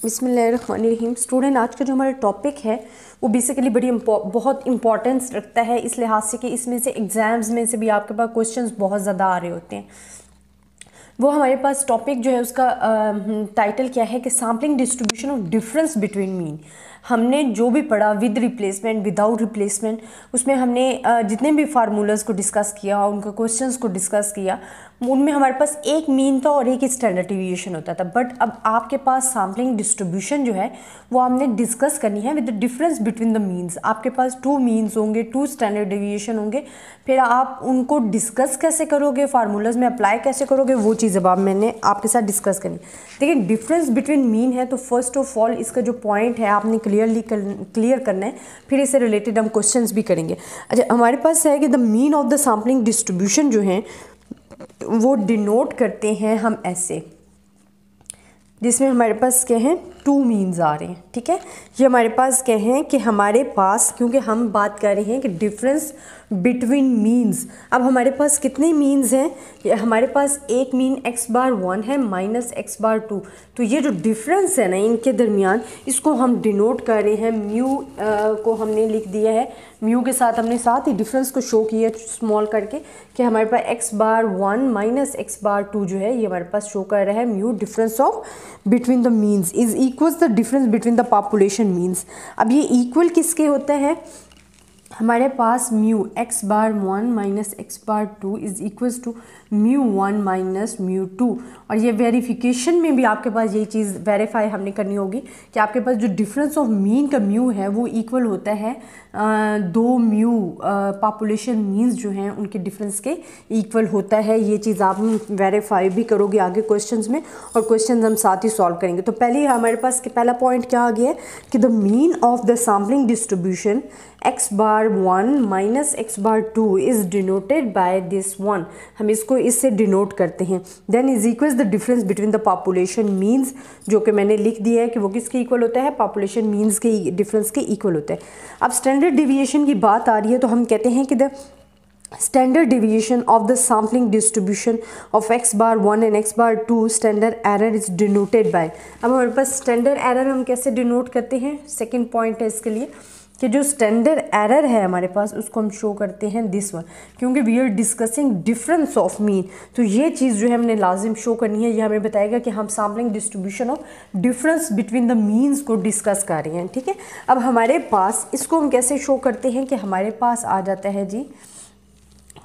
बिस्मिल्लाहिर्रहमानिर्रहीम। स्टूडेंट, आज का जो हमारा टॉपिक है वो बेसिकली बहुत इंपॉर्टेंस रखता है, इस लिहाज से कि इसमें से एग्ज़ाम्स में से भी आपके पास क्वेश्चंस बहुत ज़्यादा आ रहे होते हैं। वो हमारे पास टॉपिक जो है उसका टाइटल क्या है कि sampling distribution of difference between mean. हमने जो भी पढ़ा विद रिप्लेसमेंट, विदाउट रिप्लेसमेंट, उसमें हमने जितने भी फार्मूलाज़ को डिस्कस किया, उनके क्वेश्चंस को डिस्कस किया, उनमें हमारे पास एक मीन था और एक स्टैंडर्ड डिविएशन होता था। बट अब आपके पास सैम्पलिंग डिस्ट्रीब्यूशन जो है वो हमने डिस्कस करनी है with the difference between the means. आपके पास 2 मीन्स होंगे, 2 स्टैंडर्ड डिविएशन होंगे, फिर आप उनको डिस्कस कैसे करोगे, फार्मूलाज में अप्लाई कैसे करोगे, वो चीज़ अब मैंने आपके साथ डिस्कस करनी। देखिए, डिफरेंस बिटवीन मीन है तो फर्स्ट ऑफ ऑल इसका जो पॉइंट है आपने क्लियर करना है, फिर इससे रिलेटेड हम क्वेश्चंस भी करेंगे। अच्छा, हमारे पास है कि the mean of the sampling distribution जो है वो डिनोट करते हैं हम ऐसे, जिसमें हमारे पास क्या है 2 मीन्स आ रहे हैं। ठीक है, ये हमारे पास क्या है कि हमारे पास, क्योंकि हम बात कर रहे हैं कि डिफरेंस बिटवीन मीन्स, अब हमारे पास कितने मीन्स हैं? हमारे पास एक मीन x⁻1 है माइनस x⁻2। तो ये जो डिफरेंस है ना इनके दरमियान, इसको हम डिनोट कर रहे हैं म्यू को हमने लिख दिया है, म्यू के साथ हमने साथ ही डिफरेंस को शो किया स्मॉल करके कि हमारे पास x⁻1 माइनस x⁻2 जो है ये हमारे पास शो कर रहा है mu difference of between the means is equals the difference between the population means. अब ये इक्वल किसके होते हैं? हमारे पास mu x⁻1 minus x⁻2 is equals to μ1 minus μ2। और ये वेरिफिकेशन में भी आपके पास यही चीज़ वेरीफाई हमने करनी होगी कि आपके पास जो डिफरेंस ऑफ मीन का म्यू है वो इक्वल होता है 2 म्यू पॉपुलेशन मीन्स जो हैं उनके डिफरेंस के इक्वल होता है। ये चीज़ आप वेरीफाई भी करोगे आगे क्वेश्चंस में, और क्वेश्चंस हम साथ ही सॉल्व करेंगे। तो पहले हमारे पास पहला पॉइंट क्या आ गया है कि the mean of the sampling distribution x⁻1 minus x⁻2 is denoted by this one. हम इसको इससे डिनोट करते हैं। Then is equals the difference between the population means, जो कि मैंने लिख दिया है कि वो किसके इक्वल होता है? पॉपुलेशन मीन्स के डिफरेंस के इक्वल होता है। अब स्टैंडर्ड डिविएशन की बात आ रही है तो हम कहते हैं कि the standard deviation of the sampling distribution of x⁻1 and x⁻2 standard error is denoted by। अब हमारे पास standard error हम कैसे डिनोट करते हैं? सेकेंड पॉइंट है इसके लिए कि जो स्टैंडर्ड एरर है हमारे पास उसको हम शो करते हैं दिस वन, क्योंकि we are discussing difference of mean. तो ये चीज़ जो है हमने लाजिम शो करनी है। ये हमें बताएगा कि हम sampling distribution of difference between the means को डिस्कस कर रहे हैं। ठीक है, अब हमारे पास इसको हम कैसे शो करते हैं कि हमारे पास आ जाता है जी,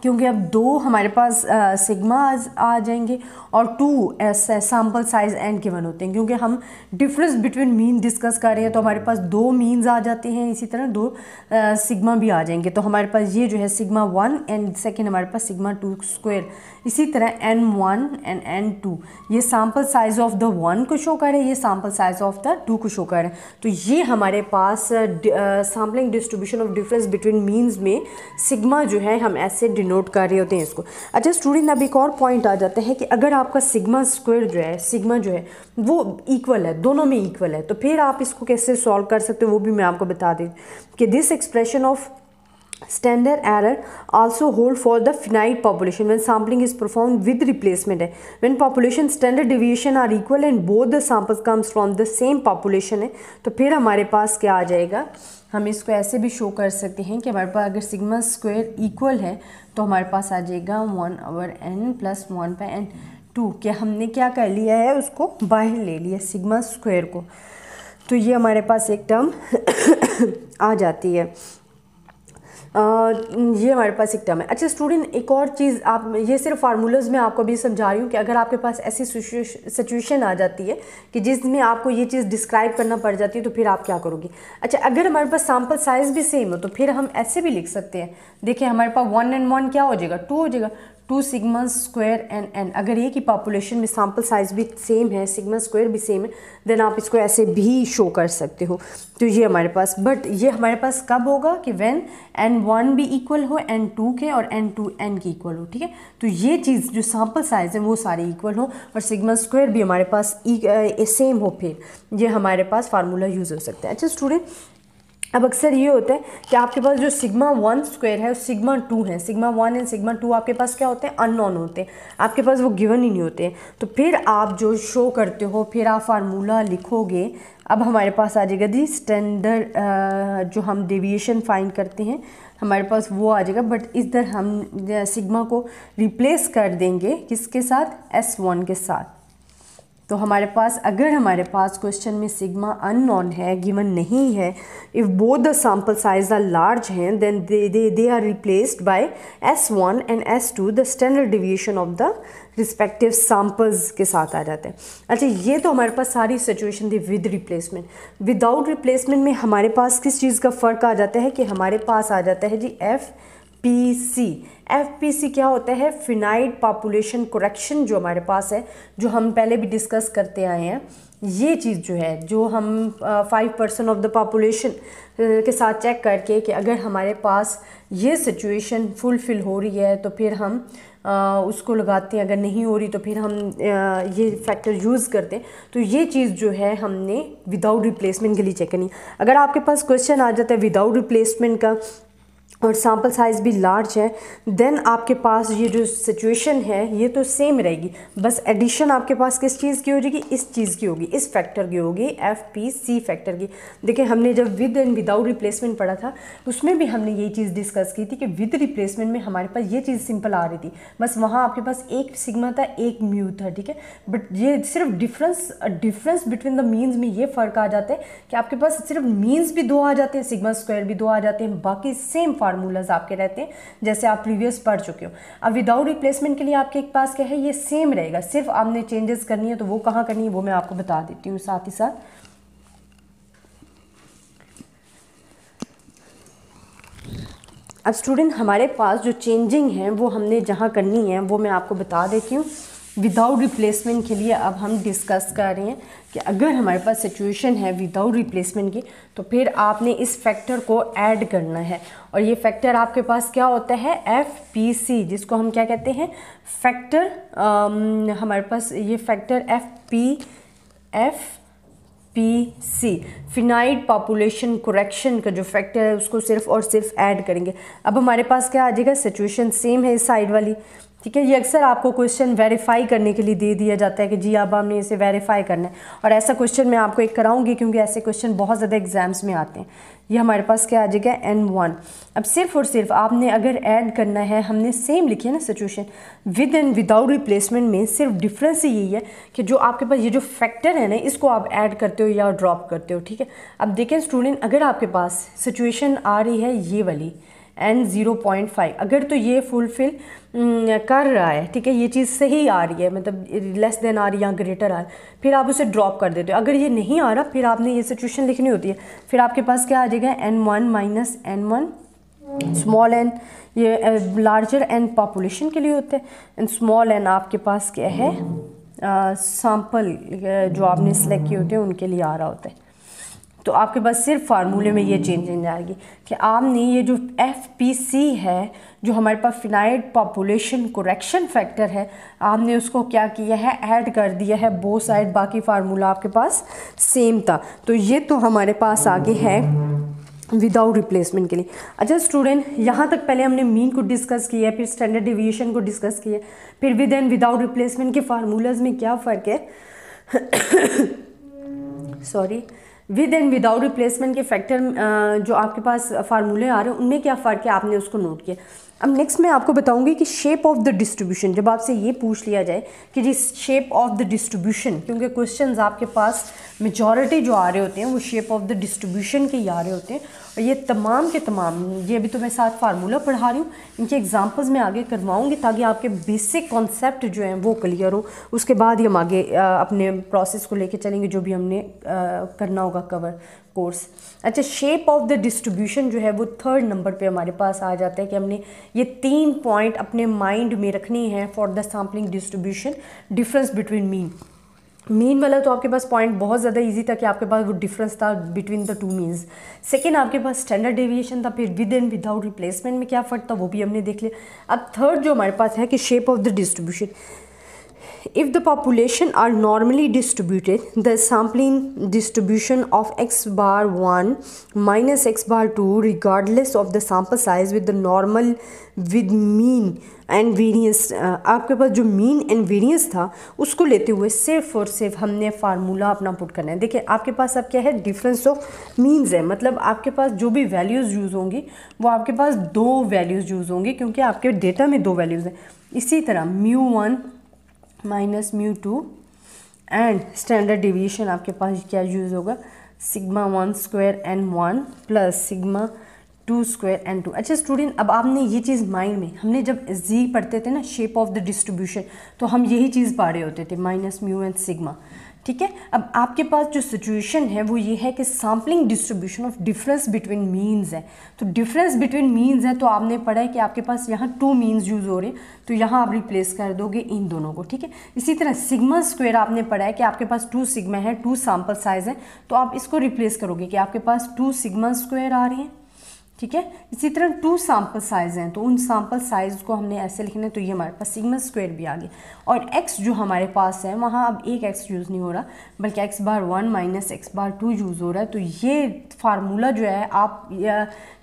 क्योंकि अब 2 हमारे पास सिग्मा आ जाएंगे और 2 सैम्पल साइज एंड गिवन होते हैं, क्योंकि हम डिफरेंस बिटवीन मीन डिस्कस कर रहे हैं तो हमारे पास 2 मीन्स आ जाते हैं, इसी तरह 2 सिग्मा भी आ जाएंगे। तो हमारे पास ये जो है σ1 एंड सेकेंड हमारे पास σ2 स्क्वायर, इसी तरह n1 एंड n2 ये सैम्पल साइज ऑफ द 1 को शो कर रहे हैं, ये सैम्पल साइज ऑफ द 2 को शो कर रहे हैं। तो ये हमारे पास sampling distribution of difference between means में सिग्मा जो है हम ऐसे नोट कर रहे होते हैं इसको। अच्छा स्टूडेंट, अब एक और पॉइंट आ जाता है कि अगर आपका सिग्मा स्क्वायर जो है, सिग्मा जो है वो इक्वल है, दोनों में इक्वल है, तो फिर आप इसको कैसे सॉल्व कर सकते हो वो भी मैं आपको बता दूँ कि this expression of standard error also hold for the finite population when sampling is performed with replacement है, when population standard deviation are equal and both the samples comes from the same population है, तो फिर हमारे पास क्या आ जाएगा? हम इसको ऐसे भी शो कर सकते हैं कि हमारे पास अगर सिग्मा स्क्वायर इक्वल है तो हमारे पास आ जाएगा 1/n प्लस 1/n2 कि हमने क्या कर लिया है, उसको बाहर ले लिया सिग्मा स्क्वायर को। तो ये हमारे पास एक टर्म आ जाती है, ये हमारे पास एक टर्म है। अच्छा स्टूडेंट, एक और चीज़, आप ये सिर्फ फार्मूलाज में आपको भी समझा रही हूँ कि अगर आपके पास ऐसी सिचुएशन आ जाती है कि जिसमें आपको ये चीज़ डिस्क्राइब करना पड़ जाती है तो फिर आप क्या करोगे? अच्छा, अगर हमारे पास सैम्पल साइज़ भी सेम हो तो फिर हम ऐसे भी लिख सकते हैं। देखिए हमारे पास 1 and 1 क्या हो जाएगा? 2 हो जाएगा, 2 सिग्मा स्क्वायर एंड n। अगर ये कि पॉपुलेशन में सैम्पल साइज भी सेम है, सिग्मा स्क्वायर भी सेम है, देन आप इसको ऐसे भी शो कर सकते हो। तो ये हमारे पास, बट ये हमारे पास कब होगा कि व्हेन n1 भी इक्वल हो n2 के और n2 n के इक्वल हो। ठीक है, तो ये चीज़ जो सैम्पल साइज है वो सारे इक्वल हो और सिग्मा स्क्वायर भी हमारे पास सेम हो, फिर ये हमारे पास फार्मूला यूज़ हो सकता है। अच्छा स्टूडेंट, अब अक्सर ये होता है कि आपके पास जो सिग्मा 1 स्क्वायर है सिग्मा 2 है, सिग्मा 1 एंड सिग्मा 2 आपके पास क्या होते हैं, अननोन होते हैं, आपके पास वो गिवन ही नहीं होते हैं। तो फिर आप जो शो करते हो, फिर आप फार्मूला लिखोगे। अब हमारे पास आ जाएगा दी स्टैंडर्ड जो हम डेविएशन फाइंड करते हैं, हमारे पास वो आ जाएगा। बट इधर हम सिग्मा को रिप्लेस कर देंगे किसके साथ, S1 के साथ। तो हमारे पास अगर हमारे पास क्वेश्चन में सिग्मा अननोन है, गिवन नहीं है, if both the sample size are large हैं, then they are replaced by S1 and S2, the standard deviation of the respective samples के साथ आ जाते हैं। अच्छा, ये तो हमारे पास सारी सिचुएशन थी विद रिप्लेसमेंट। विदाउट रिप्लेसमेंट में हमारे पास किस चीज़ का फ़र्क आ जाता है कि हमारे पास आ जाता है जी FPC। FPC क्या होता है, फिनाइट पॉपुलेशन करेक्शन जो हमारे पास है, जो हम पहले भी डिस्कस करते आए हैं। ये चीज़ जो है, जो हम 5% ऑफ द पॉपुलेशन के साथ चेक करके कि अगर हमारे पास ये सिचुएशन फुलफ़िल हो रही है तो फिर हम उसको लगाते हैं, अगर नहीं हो रही तो फिर हम ये फैक्टर यूज़ करते हैं। तो ये चीज़ जो है हमने विदाउट रिप्लेसमेंट के लिए चेक करनी। अगर आपके पास क्वेश्चन आ जाता है विदाउट रिप्लेसमेंट का और सैम्पल साइज़ भी लार्ज है, देन आपके पास ये जो सिचुएशन है ये तो सेम रहेगी, बस एडिशन आपके पास किस चीज़ की हो जाएगी, इस चीज़ की होगी, इस फैक्टर की होगी, FPC फैक्टर की। देखिए, हमने जब विद एंड विदाउट रिप्लेसमेंट पढ़ा था उसमें भी हमने यही चीज़ डिस्कस की थी कि विद रिप्लेसमेंट में हमारे पास ये चीज़ सिंपल आ रही थी, बस वहाँ आपके पास एक सिग्मा था, एक म्यू था, ठीक है। बट ये सिर्फ डिफरेंस बिटवीन द मीन्स में ये फ़र्क आ जाता है कि आपके पास सिर्फ मीन्स भी 2 आ जाते हैं, सिग्मा स्क्वायर भी 2 आ जाते हैं, बाकी सेम फार्मूलाज आपके रहते हैं जैसे आप प्रीवियस पढ़ चुके हो। अब विदाउट रिप्लेसमेंट के लिए आपके पास क्या है, ये सेम रहेगा, सिर्फ आपने चेंजेस करनी है। तो वो कहाँ करनी है वो मैं आपको बता देती हूँ साथ ही साथ। अब स्टूडेंट, हमारे पास जो चेंजिंग है वो हमने जहाँ करनी है वो मैं आपको बता देती हूँ। विदाउट रिप्लेसमेंट के लिए अब हम डिस्कस कर रहे हैं कि अगर हमारे पास सिचुएशन है विदाउट रिप्लेसमेंट की, तो फिर आपने इस फैक्टर को ऐड करना है। और ये फैक्टर आपके पास क्या होता है, FPC, जिसको हम क्या कहते हैं, फैक्टर। हमारे पास ये factor FPC finite population correction का जो फैक्टर है उसको सिर्फ और सिर्फ ऐड करेंगे। अब हमारे पास क्या आ जाएगा, सिचुएशन सेम है इस साइड वाली, ठीक है। ये अक्सर आपको क्वेश्चन वेरीफाई करने के लिए दे दिया जाता है कि जी अब हमने इसे वेरीफाई करना है, और ऐसा क्वेश्चन मैं आपको एक कराऊंगी क्योंकि ऐसे क्वेश्चन बहुत ज़्यादा एग्जाम्स में आते हैं। ये हमारे पास क्या आ जाएगा, N1। अब सिर्फ और सिर्फ आपने अगर ऐड करना है, हमने सेम लिखी है ना situation, with and without replacement में सिर्फ डिफरेंस यही है कि जो आपके पास ये जो फैक्टर है ना, इसको आप ऐड करते हो या ड्रॉप करते हो, ठीक है। अब देखें स्टूडेंट, अगर आपके पास सिचुएशन आ रही है ये वाली N0.5, अगर तो ये फुलफिल कर रहा है, ठीक है, ये चीज़ सही आ रही है, मतलब लेस देन आ रही है या ग्रेटर आ रहा है, फिर आप उसे ड्रॉप कर देते हो। अगर ये नहीं आ रहा, फिर आपने ये सिचुएशन लिखनी होती है। फिर आपके पास क्या आ जाएगा, N1 minus N1 small n, ये लार्जर n पॉपुलेशन के लिए होता है, एंड स्मॉल n आपके पास क्या है, सैम्पल जो आपने सेलेक्ट किए होते हैं उनके लिए आ रहा होता है। तो आपके पास सिर्फ फार्मूले में ये चेंज आएगी कि आपने ये जो FPC है, जो हमारे पास फिनाइट पॉपुलेशन करेक्शन फैक्टर है, आपने उसको क्या किया है, ऐड कर दिया है बोथ साइड। बाकी फार्मूला आपके पास सेम था। तो ये तो हमारे पास आगे है विदाउट रिप्लेसमेंट के लिए। अच्छा स्टूडेंट, यहाँ तक पहले हमने मीन को डिस्कस किया, फिर स्टैंडर्ड डिविएशन को डिस्कस किया, फिर विद एंड विदाउट रिप्लेसमेंट के फार्मूलाज में क्या फ़र्क है sorry, with and without replacement के फैक्टर जो आपके पास फार्मूले आ रहे हैं उनमें क्या फ़र्क है, आपने उसको नोट किया। अब नेक्स्ट मैं आपको बताऊंगी कि शेप ऑफ द डिस्ट्रीब्यूशन, जब आपसे ये पूछ लिया जाए कि जी शेप ऑफ द डिस्ट्रीब्यूशन, क्योंकि क्वेश्चंस आपके पास मेजॉरिटी जो आ रहे होते हैं वो शेप ऑफ द डिस्ट्रीब्यूशन के ही आ रहे होते हैं। और ये तमाम के तमाम, ये अभी तो मैं साथ फार्मूला पढ़ा रही हूँ, इनके एग्जांपल्स मैं आगे करवाऊंगी ताकि आपके बेसिक कॉन्सेप्ट जो हैं वो क्लियर हो। उसके बाद ही हम आगे अपने प्रोसेस को लेके चलेंगे जो भी हमने करना होगा कवर कोर्स। अच्छा, शेप ऑफ द डिस्ट्रीब्यूशन जो है वो 3rd नंबर पे हमारे पास आ जाता है कि हमने ये 3 पॉइंट अपने माइंड में रखनी है for the sampling distribution. Difference between mean वाला तो आपके पास पॉइंट बहुत ज़्यादा इजी था कि आपके पास वो डिफरेंस था बिटवीन द 2 मीन्स। सेकेंड आपके पास स्टैंडर्ड डेविएशन था, फिर विद एंड विदाउट रिप्लेसमेंट में क्या फ़र्क था वो भी हमने देख लिया। अब 3rd जो हमारे पास है कि shape of the distribution, if the population are normally distributed, the sampling distribution of x bar 1 minus x bar 2 regardless of the sample size with the normal with mean and variance, आपके पास जो mean and variance था उसको लेते हुए सिर्फ और सिर्फ हमने फार्मूला अपना पुट करना है। देखिए आपके पास अब क्या है, डिफरेंस ऑफ मीन्स है, मतलब आपके पास जो भी वैल्यूज़ यूज़ होंगी वो आपके पास दो वैल्यूज़ यूज़ होंगी क्योंकि आपके डेटा में दो वैल्यूज़ हैं। इसी तरह μ1 माइनस μ2 एंड स्टैंडर्ड डेविएशन आपके पास क्या यूज़ होगा, sigma 1 square n1 plus sigma 2 square n2। अच्छा स्टूडेंट, अब आपने ये चीज़ माइंड में, हमने जब जी पढ़ते थे ना शेप ऑफ द डिस्ट्रीब्यूशन, तो हम यही चीज़ पढ़ रहे होते थे माइनस म्यू एंड सिग्मा, ठीक है। अब आपके पास जो सिचुएशन है वो ये है कि sampling distribution of difference between means है। तो डिफरेंस बिटवीन मीन्स है तो आपने पढ़ा है कि आपके पास यहाँ टू मीन्स यूज़ हो रहे हैं, तो यहाँ आप रिप्लेस कर दोगे इन दोनों को, ठीक है। इसी तरह सिग्मा स्क्वायर आपने पढ़ा है कि आपके पास 2 सिग्मा है, 2 सैम्पल साइज है, तो आप इसको रिप्लेस करोगे कि आपके पास 2 सिग्मा स्क्वायर आ रही हैं, ठीक है। इसी तरह 2 सैम्पल साइज हैं, तो उन सैम्पल साइज को हमने ऐसे लिखना है, तो ये हमारे पास सिग्मा स्क्वायर भी आ गया। और x जो हमारे पास है वहाँ अब एक x यूज़ नहीं हो रहा बल्कि x बार 1 माइनस x बार 2 यूज़ हो रहा है। तो ये फार्मूला जो है आप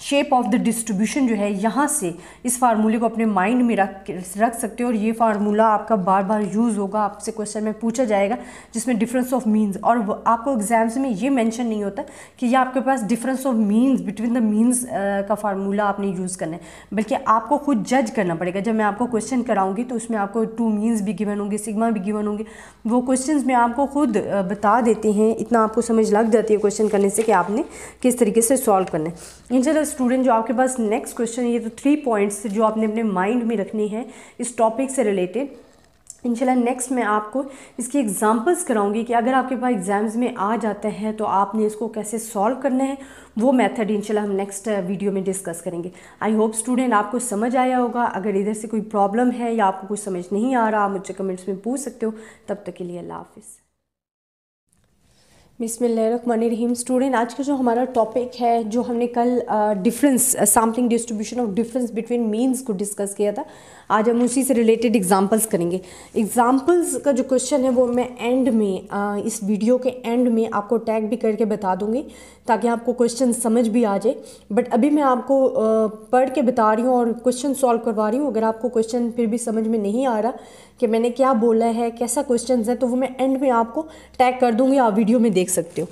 शेप ऑफ द डिस्ट्रीब्यूशन जो है यहाँ से इस फार्मूले को अपने माइंड में रख सकते हो और ये फार्मूला आपका बार बार यूज़ होगा, आपसे क्वेश्चन में पूछा जाएगा जिसमें डिफरेंस ऑफ मीन्स, और आपको एग्जाम्स में ये मेंशन नहीं होता कि ये आपके पास difference of means between the means का फार्मूला आपने यूज़ करना है, बल्कि आपको खुद जज करना पड़ेगा। जब मैं आपको क्वेश्चन कराऊंगी तो उसमें आपको 2 मीन्स भी गिवन होंगे, सिग्मा भी गिवन होंगे, वो क्वेश्चंस में आपको खुद बता देते हैं, इतना आपको समझ लग जाती है क्वेश्चन करने से कि आपने किस तरीके से सॉल्व करना है। इंशाल्लाह स्टूडेंट, जो आपके पास नेक्स्ट क्वेश्चन है, ये तो 3 पॉइंट्स जो आपने अपने माइंड में रखने हैं इस टॉपिक से रिलेटेड। इंशाल्लाह नेक्स्ट मैं आपको इसकी एग्जांपल्स कराऊंगी कि अगर आपके पास एग्जाम्स में आ जाता है तो आपने इसको कैसे सॉल्व करना है, वो मेथड इंशाल्लाह हम नेक्स्ट वीडियो में डिस्कस करेंगे। आई होप स्टूडेंट आपको समझ आया होगा। अगर इधर से कोई प्रॉब्लम है या आपको कुछ समझ नहीं आ रहा, आप मुझसे कमेंट्स में पूछ सकते हो। तब तक के लिए अल्लाह हाफिज़। बिस्मिल्लाहिर्रहमानिर्रहीम। स्टूडेंट, आज का जो हमारा टॉपिक है, जो हमने कल difference sampling distribution of difference between means को डिस्कस किया था, आज हम उसी से रिलेटेड एग्जांपल्स करेंगे। एग्जांपल्स का जो क्वेश्चन है वो मैं एंड में इस वीडियो के एंड में आपको टैग भी करके बता दूंगी ताकि आपको क्वेश्चन समझ भी आ जाए। बट अभी मैं आपको पढ़ के बता रही हूँ और क्वेश्चन सॉल्व करवा रही हूँ। अगर आपको क्वेश्चन फिर भी समझ में नहीं आ रहा कि मैंने क्या बोला है, कैसा क्वेश्चन है, तो वो मैं एंड में आपको टैग कर दूँगी, आप वीडियो में देख सकते हो।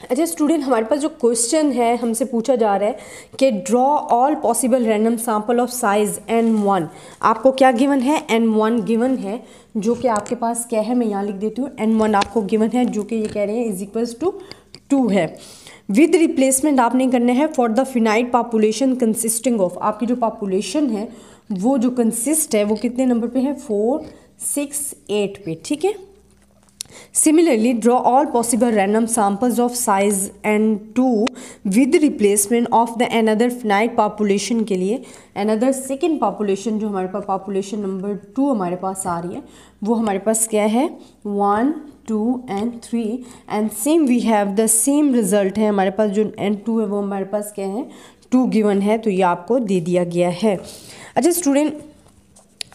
अच्छा स्टूडेंट, हमारे पास जो क्वेश्चन है हमसे पूछा जा रहा है कि draw all possible random sample of size n1। आपको क्या गिवन है, n1 गिवन है, जो कि आपके पास क्या है, मैं यहाँ लिख देती हूँ। n1 आपको गिवन है जो कि ये कह रहे हैं इज इक्वल्स टू 2 है। विद रिप्लेसमेंट आपने करना है for the finite population consisting of, आपकी जो पॉपुलेशन है वो जो कंसिस्ट है वो कितने नंबर पे है, 4, 6, 8 पे, ठीक है। Similarly, draw all possible random samples of size n2 with replacement of the another finite population के लिए another second population, जो हमारे पास population number 2 हमारे पास आ रही है, वो हमारे पास क्या है, 1, 2 and 3 and same we have the same result है। हमारे पास जो n2 है वो हमारे पास क्या है, 2 गिवन है, तो ये आपको दे दिया गया है। अच्छा स्टूडेंट,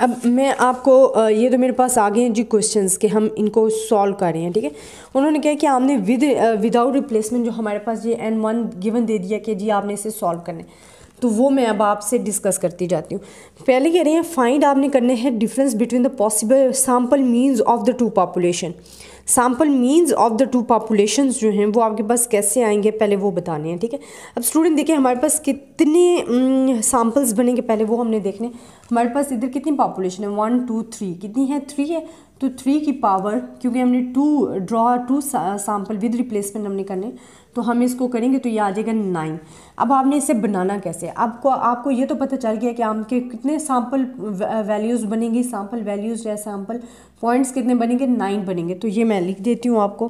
अब मैं आपको ये तो मेरे पास आ गए हैं जी क्वेश्चंस के हम इनको सॉल्व कर रहे हैं, ठीक है। उन्होंने क्या कि आपने विदाउट रिप्लेसमेंट जो हमारे पास ये n1 गिवन दे दिया कि जी आपने इसे सॉल्व करना है, तो वो मैं अब आपसे डिस्कस करती जाती हूँ। पहले कह रहे हैं फाइंड आपने करने हैं difference between the possible sample means of the 2 population. Sample means of the 2 populations जो हैं वो आपके पास कैसे आएंगे पहले वो बताने हैं, ठीक है। अब स्टूडेंट देखिए हमारे पास कितने सैम्पल्स बनेंगे पहले वो हमने देखने। हमारे पास इधर कितनी पॉपुलेशन है, 1, 2, 3, कितनी है, 3 है, तो 3 की पावर, क्योंकि हमने 2 सैम्पल विद रिप्लेसमेंट हमने करने, तो हम इसको करेंगे तो ये आ जाएगा 9। अब आपने इसे बनाना कैसे, आपको ये तो पता चल गया कि आपके कितने सैम्पल वैल्यूज़ बनेंगी, सैम्पल वैल्यूज़ या सैम्पल पॉइंट्स कितने बनेंगे, 9 बनेंगे। तो ये मैं लिख देती हूँ आपको।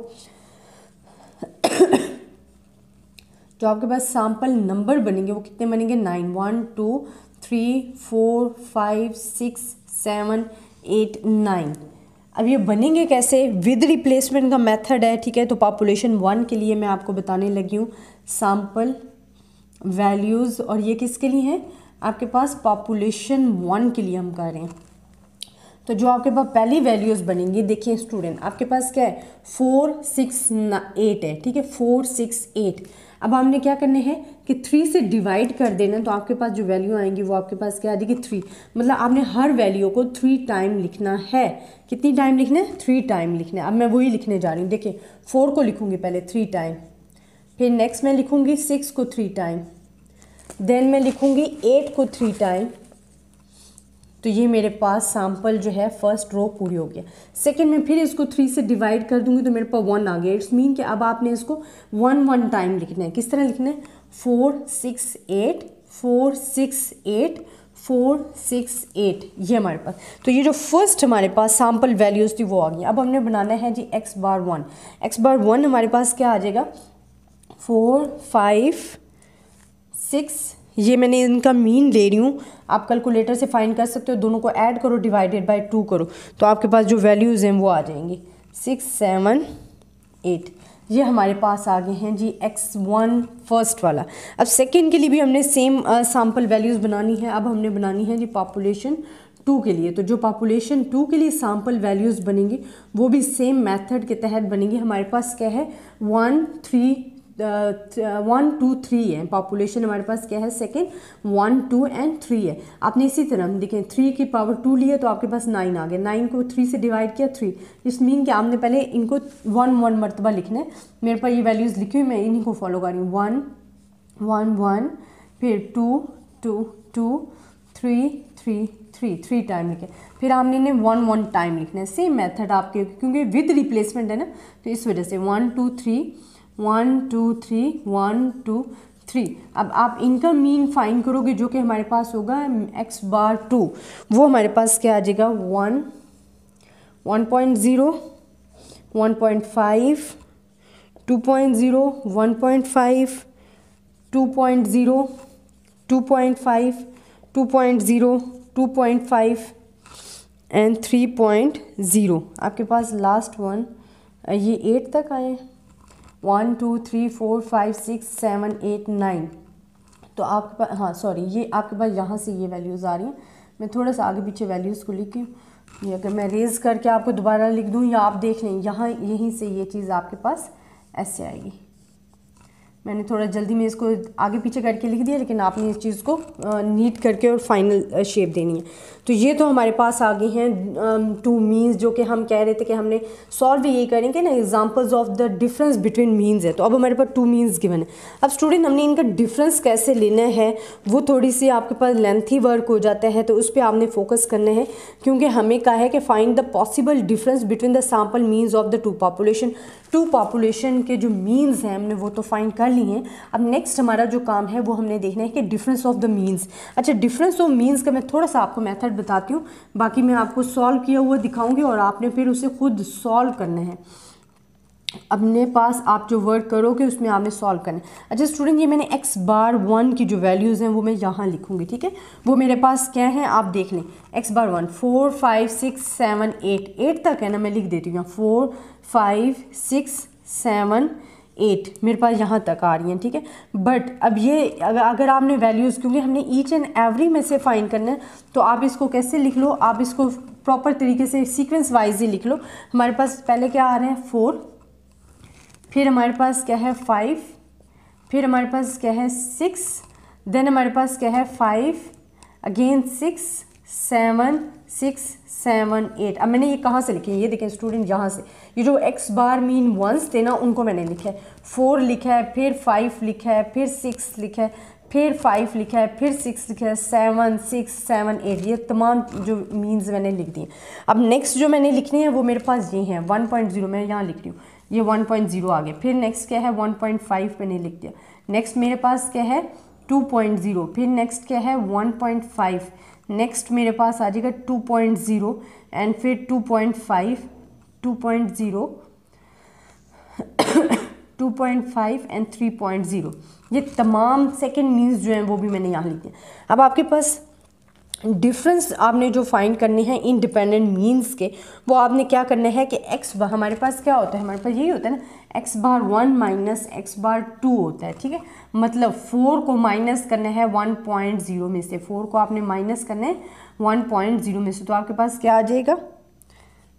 जो आपके पास सैम्पल नंबर बनेंगे वो कितने बनेंगे, 9, 1, 2, 3, 4, 5, 6, 7, 8, 9। अब ये बनेंगे कैसे, विद रिप्लेसमेंट का मेथड है, ठीक है। तो पॉपुलेशन 1 के लिए मैं आपको बताने लगी हूँ सैम्पल वैल्यूज़, और ये किसके लिए है, आपके पास पॉपुलेशन 1 के लिए हम कर रहे हैं। तो जो आपके पास पहली वैल्यूज़ बनेंगी, देखिए स्टूडेंट आपके पास क्या है 4 6 8 है, ठीक है 4 6 8। अब हमने क्या करने हैं कि 3 से डिवाइड कर देना, तो आपके पास जो वैल्यू आएंगी वो आपके पास क्या आ जाएगी 3। मतलब आपने हर वैल्यू को 3 टाइम लिखना है। कितनी टाइम लिखना है? 3 टाइम लिखना है। अब मैं वही लिखने जा रही हूँ। देखिए 4 को लिखूँगी पहले 3 टाइम, फिर नेक्स्ट मैं लिखूँगी 6 को 3 टाइम, देन मैं लिखूँगी 8 को 3 टाइम। तो ये मेरे पास सैम्पल जो है फर्स्ट रो पूरी हो गया। सेकंड में फिर इसको 3 से डिवाइड कर दूंगी तो मेरे पास 1 आ गया। इट्स मीन कि अब आपने इसको 1 टाइम लिखना है। किस तरह लिखना है? 4 6 8 4 6 8 4 6 8, ये हमारे पास। तो ये जो फर्स्ट हमारे पास सैम्पल वैल्यूज़ थी वो आ गई। अब हमने बनाना है जी x बार 1। x बार 1 हमारे पास क्या आ जाएगा 4 5 6। ये मैंने इनका मीन ले रही हूँ, आप कैलकुलेटर से फाइंड कर सकते हो। दोनों को ऐड करो, डिवाइडेड बाय 2 करो, तो आपके पास जो वैल्यूज़ हैं वो आ जाएंगी 6 7 8। ये हमारे पास आ गए हैं जी x1 फर्स्ट वाला। अब सेकंड के लिए भी हमने सेम सैम्पल वैल्यूज़ बनानी है। अब हमने बनानी है जी पॉपुलेशन 2 के लिए। तो जो पॉपुलेशन 2 के लिए सैम्पल वैल्यूज़ बनेंगी वो भी सेम मेथड के तहत बनेंगी। हमारे पास क्या है 1 2 3 है। पॉपुलेशन हमारे पास क्या है सेकंड 1 2 एंड 3 है। आपने इसी तरह देखें 3 की पावर 2 लिया तो आपके पास 9 आ गया। 9 को 3 से डिवाइड किया 3। इस मीन कि आपने पहले इनको 1 मरतबा लिखना है। मेरे पास ये वैल्यूज़ लिखी हुई, मैं इन्हीं को फॉलो कर रही हूँ। 1 1 1, फिर 2 2 2 3 3 3 3 टाइम लिखे। फिर आपने इन्हें 1 टाइम लिखना है। सेम मेथड आपके, क्योंकि विद रिप्लेसमेंट है ना, तो इस वजह से 1 2 3 1 2 3 1 2 3। अब आप इनका मीन फाइंड करोगे जो कि हमारे पास होगा x बार 2। वो हमारे पास क्या आ जाएगा 1 1.0 1.5 2.0 1.5 2.0 2.5 2.0 2.5 एंड 3.0। आपके पास लास्ट वन ये 8 तक आए। 1 2 3 4 5 6 7 8 9। तो आपके पास, हाँ सॉरी, ये आपके पास यहाँ से ये वैल्यूज़ आ रही हैं। मैं थोड़ा सा आगे पीछे वैल्यूज़ को लिखी हूँ। ये अगर मैं रेज़ करके आपको दोबारा लिख दूँ या आप देख लें, यहाँ यहीं से ये चीज़ आपके पास ऐसे आएगी। मैंने थोड़ा जल्दी में इसको आगे पीछे करके लिख दिया, लेकिन आपने इस चीज़ को नीट करके और फाइनल शेप देनी है। तो ये तो हमारे पास आ गई हैं 2 मीन्स, जो कि हम कह रहे थे कि हमने सॉल्व यही करेंगे ना, examples of the difference between means है। तो अब हमारे पास 2 मीन्स गिवन है। अब स्टूडेंट हमने इनका डिफरेंस कैसे लेना है वो थोड़ी सी आपके पास लेंथी वर्क हो जाता है, तो उस पर आपने फोकस करना है, क्योंकि हमें कहा है कि find the possible difference between the sample means of the 2 population. 2 population के जो मीन्स हैं हमने वो तो फाइंड कर ली हैं। अब नेक्स्ट हमारा जो काम है वो हमने देखना है कि डिफरेंस ऑफ द मीन्स। अच्छा, डिफरेंस ऑफ मीन्स का मैं थोड़ा सा आपको मेथड बताती हूँ, बाकी मैं आपको सॉल्व किया हुआ दिखाऊंगी और आपने फिर उसे खुद सॉल्व करना है। अपने पास आप जो वर्क करोगे उसमें आपने सॉल्व करना है। अच्छा स्टूडेंट, ये मैंने x बार 1 की जो वैल्यूज़ हैं वो मैं यहाँ लिखूँगी, ठीक है। वो मेरे पास क्या है आप देख लें। x बार 1 4 5 6 7 8 तक है ना, मैं लिख देती हूँ 4 5 6 7 8 मेरे पास यहाँ तक आ रही हैं, ठीक है। बट अब ये अगर आपने वैल्यूज़, क्योंकि हमने ईच एंड एवरी में से फाइंड करना है, तो आप इसको कैसे लिख लो, आप इसको प्रॉपर तरीके से सीक्वेंस वाइज ही लिख लो। हमारे पास पहले क्या आ रहे हैं 4, फिर हमारे पास क्या है 5, फिर हमारे पास क्या है 6, देन हमारे पास क्या है 5 अगेन 6 7 6 7 8। अब मैंने ये कहाँ से लिखे हैं, ये देखें स्टूडेंट, यहाँ से ये जो x बार मीन वंस थे ना उनको मैंने लिखा है। 4 लिखा है, फिर 5 लिखा है, फिर 6 लिखा है, फिर 5 लिखा है, फिर 6 लिखा है, 7 6 7 8, ये तमाम जो मीन्स मैंने लिख दिए। अब नेक्स्ट जो मैंने लिखने हैं वो मेरे पास ये हैं 1.0, मैं यहाँ लिख रही हूँ, ये 1.0 आ गया। फिर नेक्स्ट क्या है 1.5 मैंने लिख दिया। नेक्स्ट मेरे पास क्या है 2.0, फिर नेक्स्ट क्या है 1.5, नेक्स्ट मेरे पास आ जाएगा 2.0 एंड फिर 2.5 2.0 2.5 एंड 3.0। ये तमाम सेकंड मीन्स जो हैं वो भी मैंने यहाँ लिख दिया। अब आपके पास डिफरेंस आपने जो फाइंड करने हैं इंडिपेंडेंट मीन्स के, वो आपने क्या करना है कि एक्स हमारे पास क्या होता है, हमारे पास यही होता है ना, एक्स बार 1 माइनस एक्स बार 2 होता है, ठीक है। मतलब 4 को माइनस करना है 1.0 में से, 4 को आपने माइनस करना है 1.0 में से, तो आपके पास क्या आ जाएगा,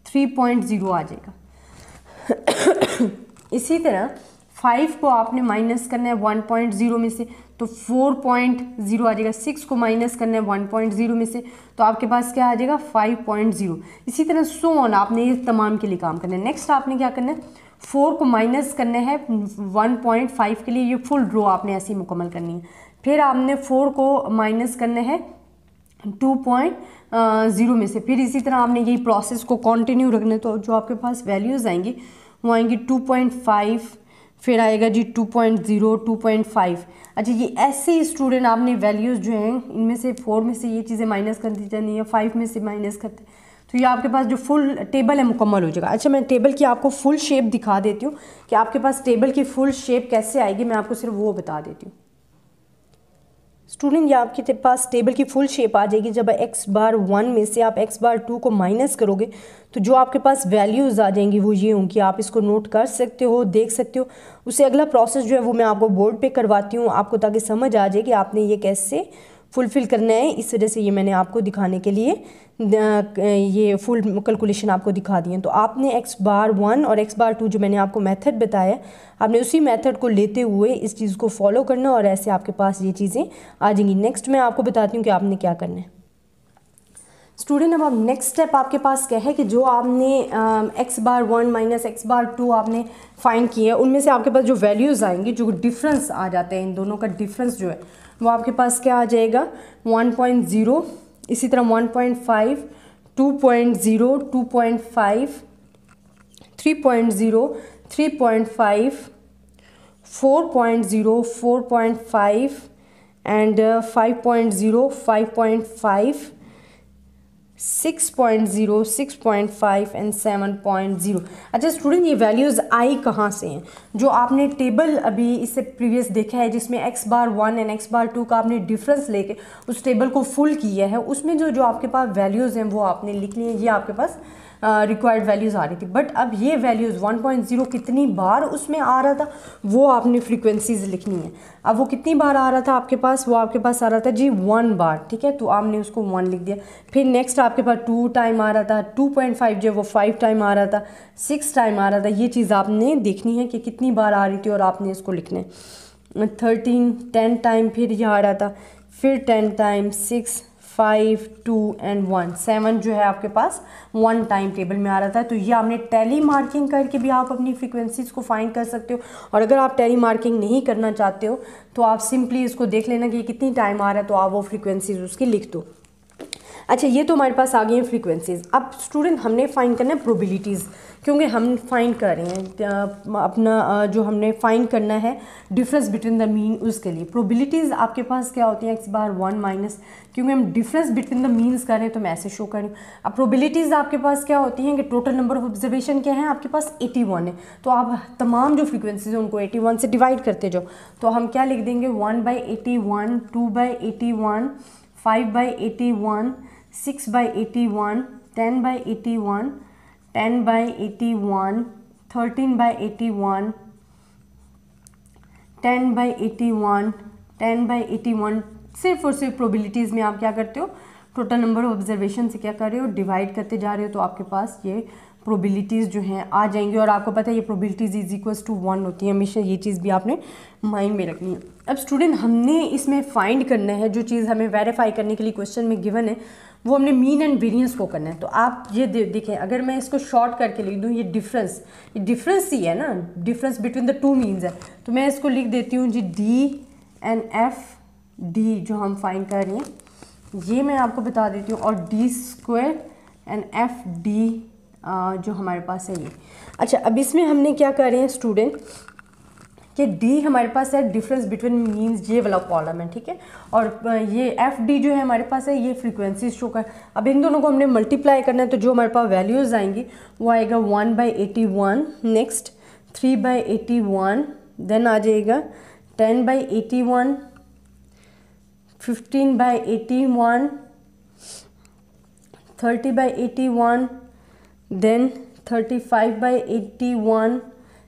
3.0 आ जाएगा। इसी तरह 5 को आपने माइनस करना है 1.0 में से, तो 4.0 आ जाएगा। 6 को माइनस करना है 1.0 में से, तो आपके पास क्या आ जाएगा, 5.0। इसी तरह सो ऑन, आपने ये तमाम के लिए काम करना है। नेक्स्ट आपने क्या करना है, 4 को माइनस करना है 1.5 के लिए, ये फुल रो आपने ऐसी मुकम्मल करनी है। फिर आपने 4 को माइनस करना है 2.0 में से, फिर इसी तरह आपने यही प्रोसेस को कंटिन्यू रखना है। तो जो आपके पास वैल्यूज़ आएंगी वो आएंगी 2.5, फिर आएगा जी 2.0, 2.5। अच्छा, ये ऐसे ही स्टूडेंट आपने वैल्यूज़ जो हैं इनमें से 4 में से ये चीज़ें माइनस करती जानी है, 5 में से माइनस करते, तो ये आपके पास जो फुल टेबल है मुकम्मल हो जाएगा। अच्छा, मैं टेबल की आपको फुल शेप दिखा देती हूँ कि आपके पास टेबल की फुल शेप कैसे आएगी, मैं आपको सिर्फ वो बता देती हूँ। स्टूडेंट, ये आपके पास टेबल की फुल शेप आ जाएगी जब एक्स बार 1 में से आप एक्स बार 2 को माइनस करोगे, तो जो आपके पास वैल्यूज़ आ जाएंगी वो ये होंगी। आप इसको नोट कर सकते हो, देख सकते हो। उससे अगला प्रोसेस जो है वो मैं आपको बोर्ड पे करवाती हूँ आपको, ताकि समझ आ जाए कि आपने ये कैसे फुलफ़िल करना है। इस वजह से ये मैंने आपको दिखाने के लिए ये फुल कैलकुलेशन आपको दिखा दी है। तो आपने एक्स बार 1 और एक्स बार 2 जो मैंने आपको मेथड बताया, आपने उसी मेथड को लेते हुए इस चीज़ को फॉलो करना, और ऐसे आपके पास ये चीज़ें आ जाएंगी। नेक्स्ट मैं आपको बताती हूँ कि आपने क्या करना है। स्टूडेंट, अब नेक्स्ट स्टेप आपके पास क्या है कि जो आपने एक्स बार 1 माइनस एक्स बार 2 आपने फाइंड किए हैं, उनमें से आपके पास जो वैल्यूज़ आएंगी, जो डिफरेंस आ जाते हैं, इन दोनों का डिफरेंस जो है वो आपके पास क्या आ जाएगा, 1.0, इसी तरह 1.5, 2.0, 2.5, 3.0, 3.5, 4.0, 4.5 एंड 5.0, 5.5, 6.0, 6.5 एंड 7.0। अच्छा स्टूडेंट, ये वैल्यूज़ आई कहाँ से हैं? जो आपने टेबल अभी इससे प्रीवियस देखा है जिसमें एक्स बार 1 एंड एक्स बार 2 का आपने डिफरेंस लेके उस टेबल को फुल किया है, उसमें जो आपके पास वैल्यूज़ हैं वो आपने लिख ली है। ये आपके पास रिक्वायर्ड वैल्यूज़ आ रही थी, बट अब ये वैल्यूज़ 1.0 कितनी बार उसमें आ रहा था वो आपने फ्रीक्वेंसीज लिखनी है। अब वो कितनी बार आ रहा था आपके पास, वो आपके पास आ रहा था जी 1 बार, ठीक है, तो आपने उसको 1 लिख दिया। फिर नेक्स्ट आपके पास 2 टाइम आ रहा था, 2.5 जो वो 5 टाइम आ रहा था, 6 टाइम आ रहा था। ये चीज़ आपने देखनी है कि कितनी बार आ रही थी और आपने इसको लिखना है। 10 टाइम फिर ये आ रहा था, फिर 10 टाइम, 6, 5, 2 एंड 1, 7 जो है आपके पास 1 टाइम टेबल में आ रहा था। तो ये आपने टैली मार्किंग करके भी आप अपनी फ्रीक्वेंसीज को फाइंड कर सकते हो, और अगर आप टैली मार्किंग नहीं करना चाहते हो तो आप सिंपली इसको देख लेना कि कितनी टाइम आ रहा है, तो आप वो फ्रीक्वेंसीज उसकी लिख दो। अच्छा, ये तो हमारे पास आ गई हैं फ्रीक्वेंसीज। अब स्टूडेंट हमने फाइंड करना है प्रोबेबिलिटीज़, क्योंकि हम फाइंड कर रहे हैं अपना जो हमने फाइंड करना है डिफरेंस बिटवीन द मीन, उसके लिए प्रोबेबिलिटीज़ आपके पास क्या होती हैं, एक्स बार 1 माइनस, क्योंकि हम डिफरेंस बिटवीन द मीन्स कर रहे हैं तो मैं ऐसे शो कर रही हूँ। अब प्रोबेबिलिटीज़ आपके पास क्या होती हैं कि टोटल नंबर ऑफ ऑब्जर्वेशन क्या है आपके पास 81 है, तो आप तमाम जो फ्रीक्वेंसीज हैं उनको 81 से डिवाइड करते जाओ। तो हम क्या लिख देंगे, 1/81, 2/81, 5/81, 6/81, 10/81, 10/81, 13/81, 10/81, 10/81। सिर्फ और सिर्फ प्रोबेबिलिटीज़ में आप क्या करते हो, टोटल नंबर ऑफ ऑब्जर्वेशन से क्या कर रहे हो, डिवाइड करते जा रहे हो, तो आपके पास ये प्रोबेबिलिटीज़ जो हैं आ जाएंगी। और आपको पता है ये प्रोबेबिलिटीज़ इज इक्वल्स टू 1 होती है, हमेशा ये चीज़ भी आपने माइंड में रखनी है। अब स्टूडेंट हमने इसमें फाइंड करना है, जो चीज़ हमें वेरीफाई करने के लिए क्वेश्चन में गिवन है वो हमने मीन एंड वेरिएंस को करना है। तो आप ये देखें, अगर मैं इसको शॉर्ट करके लिख दूँ, ये डिफरेंस ही है ना, difference between the two means है, तो मैं इसको लिख देती हूँ G D and F D जो हम फाइंड कर रहे हैं, ये मैं आपको बता देती हूँ, और D square and F D जो हमारे पास है ये। अच्छा, अब इसमें हमने क्या कर रहे हैं स्टूडेंट कि डी हमारे पास है डिफरेंस बिटवीन मीन्स, ये वाला कॉलम है, ठीक है, और ये एफ डी जो है हमारे पास है ये फ्रीक्वेंसी शो कर। अब इन दोनों को हमने मल्टीप्लाई करना है, तो जो हमारे पास वैल्यूज़ आएंगी वो आएगा 1/81, नेक्स्ट 3/81, देन आ जाएगा 10/81, 15/81, 30/81, देन 35/81।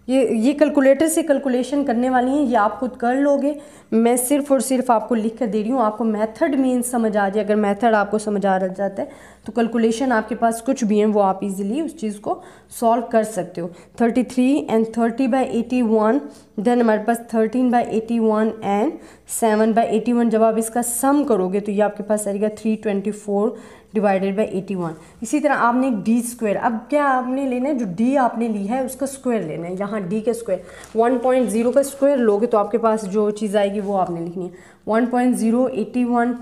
ये कैलकुलेटर से कैलकुलेशन करने वाली हैं, ये आप खुद कर लोगे। मैं सिर्फ और सिर्फ आपको लिख कर दे रही हूँ, आपको मेथड मीन्स समझ आ जाए। अगर मेथड आपको समझ आ जाता है तो कैलकुलेशन आपके पास कुछ भी है वो आप इजीली उस चीज़ को सॉल्व कर सकते हो। 33 एंड 30/81, देन हमारे पास 13/81 एंड 7/81। जब आप इसका सम करोगे तो ये आपके पास आएगा 324/81। इसी तरह आपने एक डी स्क्वायर, अब क्या आपने लेना है, जो डी आपने ली है उसका स्क्वायर लेना है। यहाँ डी का स्क्वायर 1.0 का स्क्वायर लोगे तो आपके पास जो चीज़ आएगी वो आपने लिखनी है। 1.081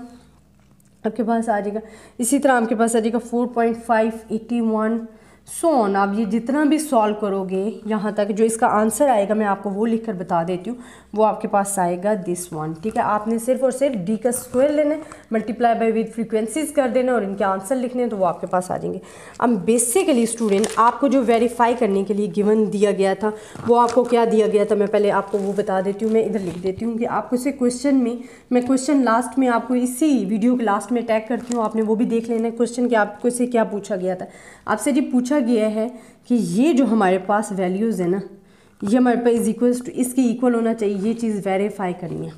आपके पास आ जाएगा। इसी तरह आपके पास आ जाएगा 4.581 सो ऑन। आप ये जितना भी सॉल्व करोगे यहाँ तक जो इसका आंसर आएगा मैं आपको वो लिख कर बता देती हूँ, वो आपके पास आएगा दिस वन। ठीक है, आपने सिर्फ और सिर्फ डी का स्क्वायर लेना है, मल्टीप्लाई बाय विद फ्रीक्वेंसीज कर देना और इनके आंसर लिखने हैं तो वो आपके पास आ जाएंगे। अब बेसिकली स्टूडेंट आपको जो वेरीफाई करने के लिए गिवन दिया गया था वो आपको क्या दिया गया था, मैं पहले आपको वो बता देती हूँ। मैं इधर लिख देती हूँ कि आपको इसे क्वेश्चन में, मैं क्वेश्चन लास्ट में आपको इसी वीडियो के लास्ट में टैग करती हूँ, आपने वो भी देख लेना है क्वेश्चन कि आपको इसे क्या पूछा गया था। आपसे जी पूछा गया है कि ये जो हमारे पास वैल्यूज़ है ना, ये हमारे पास इक्वल्स टू इसके इक्वल होना चाहिए, ये चीज़ वेरीफाई करनी है।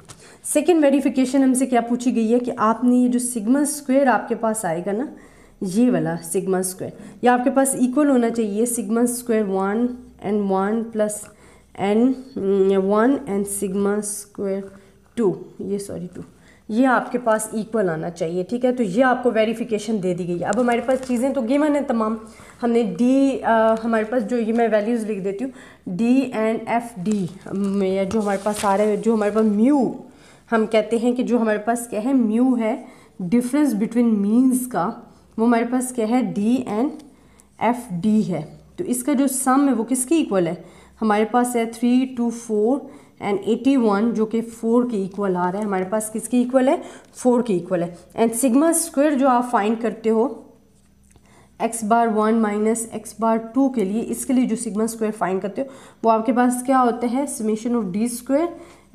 सेकेंड वेरिफिकेशन हमसे क्या पूछी गई है कि आपने ये जो सिग्मा स्क्वायर आपके पास आएगा ना, ये वाला सिग्मा स्क्वायर, ये आपके पास इक्वल होना चाहिए sigma square 1 and 1 plus n 1 and sigma square 2, ये सॉरी 2, ये आपके पास इक्वल आना चाहिए। ठीक है, तो ये आपको वेरिफिकेशन दे दी गई है। अब हमारे पास चीज़ें तो गिवन है तमाम, हमने डी हमारे पास जो ये मैं वैल्यूज़ लिख देती हूँ डी एंड एफ डी में जो हमारे पास आ रहे हैं, जो हमारे पास म्यू हम कहते हैं कि जो हमारे पास क्या है म्यू है डिफरेंस बिटवीन मीन्स का, वो हमारे पास क्या है डी एंड एफ डी है। तो इसका जो सम है वो किसकी इक्वल है, हमारे पास है 3 to 4 एंड 81 जो कि 4 के इक्वल आ रहा है। हमारे पास किसकी इक्वल है, 4 के इक्वल है। एंड सिग्मा स्क्वायर जो आप फाइंड करते हो x⁻1 माइनस x⁻2 के लिए, इसके लिए जो सिग्मा स्क्वायर फाइंड करते हो वो आपके पास क्या होता है summation of D square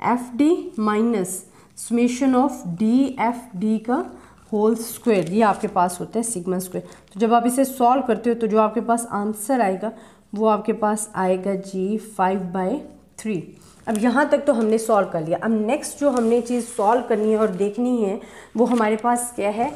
F D minus summation of D F D का होल स्क्वायर, ये आपके पास होता है सिग्मा स्क्वायर। तो जब आप इसे सॉल्व करते हो तो जो आपके पास आंसर आएगा वो आपके पास आएगा जी 5/3। अब यहाँ तक तो हमने सॉल्व कर लिया। अब नेक्स्ट जो हमने चीज़ सॉल्व करनी है और देखनी है वो हमारे पास क्या है,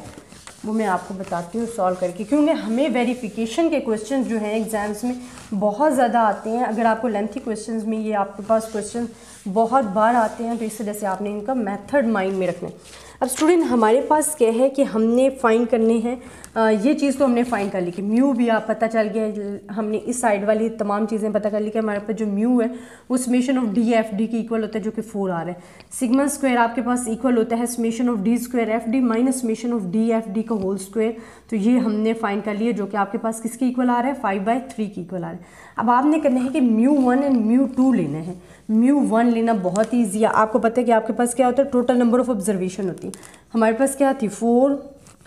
वो मैं आपको बताती हूँ सॉल्व करके, क्योंकि हमें वेरिफिकेशन के क्वेश्चन जो हैं एग्जाम्स में बहुत ज़्यादा आते हैं। अगर आपको लेंथी क्वेश्चंस में ये आपके पास क्वेश्चन बहुत बार आते हैं तो इस वजह से आपने इनका मेथड माइंड में रखना है। अब स्टूडेंट हमारे पास क्या है कि हमने फाइंड करने हैं, ये चीज़ तो हमने फाइंड कर ली कि म्यू भी आप पता चल गया, हमने इस साइड वाली तमाम चीज़ें पता कर ली कि हमारे पास जो म्यू है वो summation of D F D की इक्वल होता है जो कि 4 आ रहा है। सिग्मा स्क्वायर आपके पास इक्वल होता है summation of D square F D minus summation of D F D का होल स्क्वायर। तो ये हमने फाइंड कर लिया जो कि आपके पास किसकी इक्वल आ रहा है 5/3 की इक्वल आ रहा है। अब आपने करना है कि μ1 एंड μ2 लेना है। μ1 लेना बहुत ईजी है, आपको पता है कि आपके पास क्या होता है टोटल नंबर ऑफ ऑब्जर्वेशन होती है। हमारे पास क्या थी 4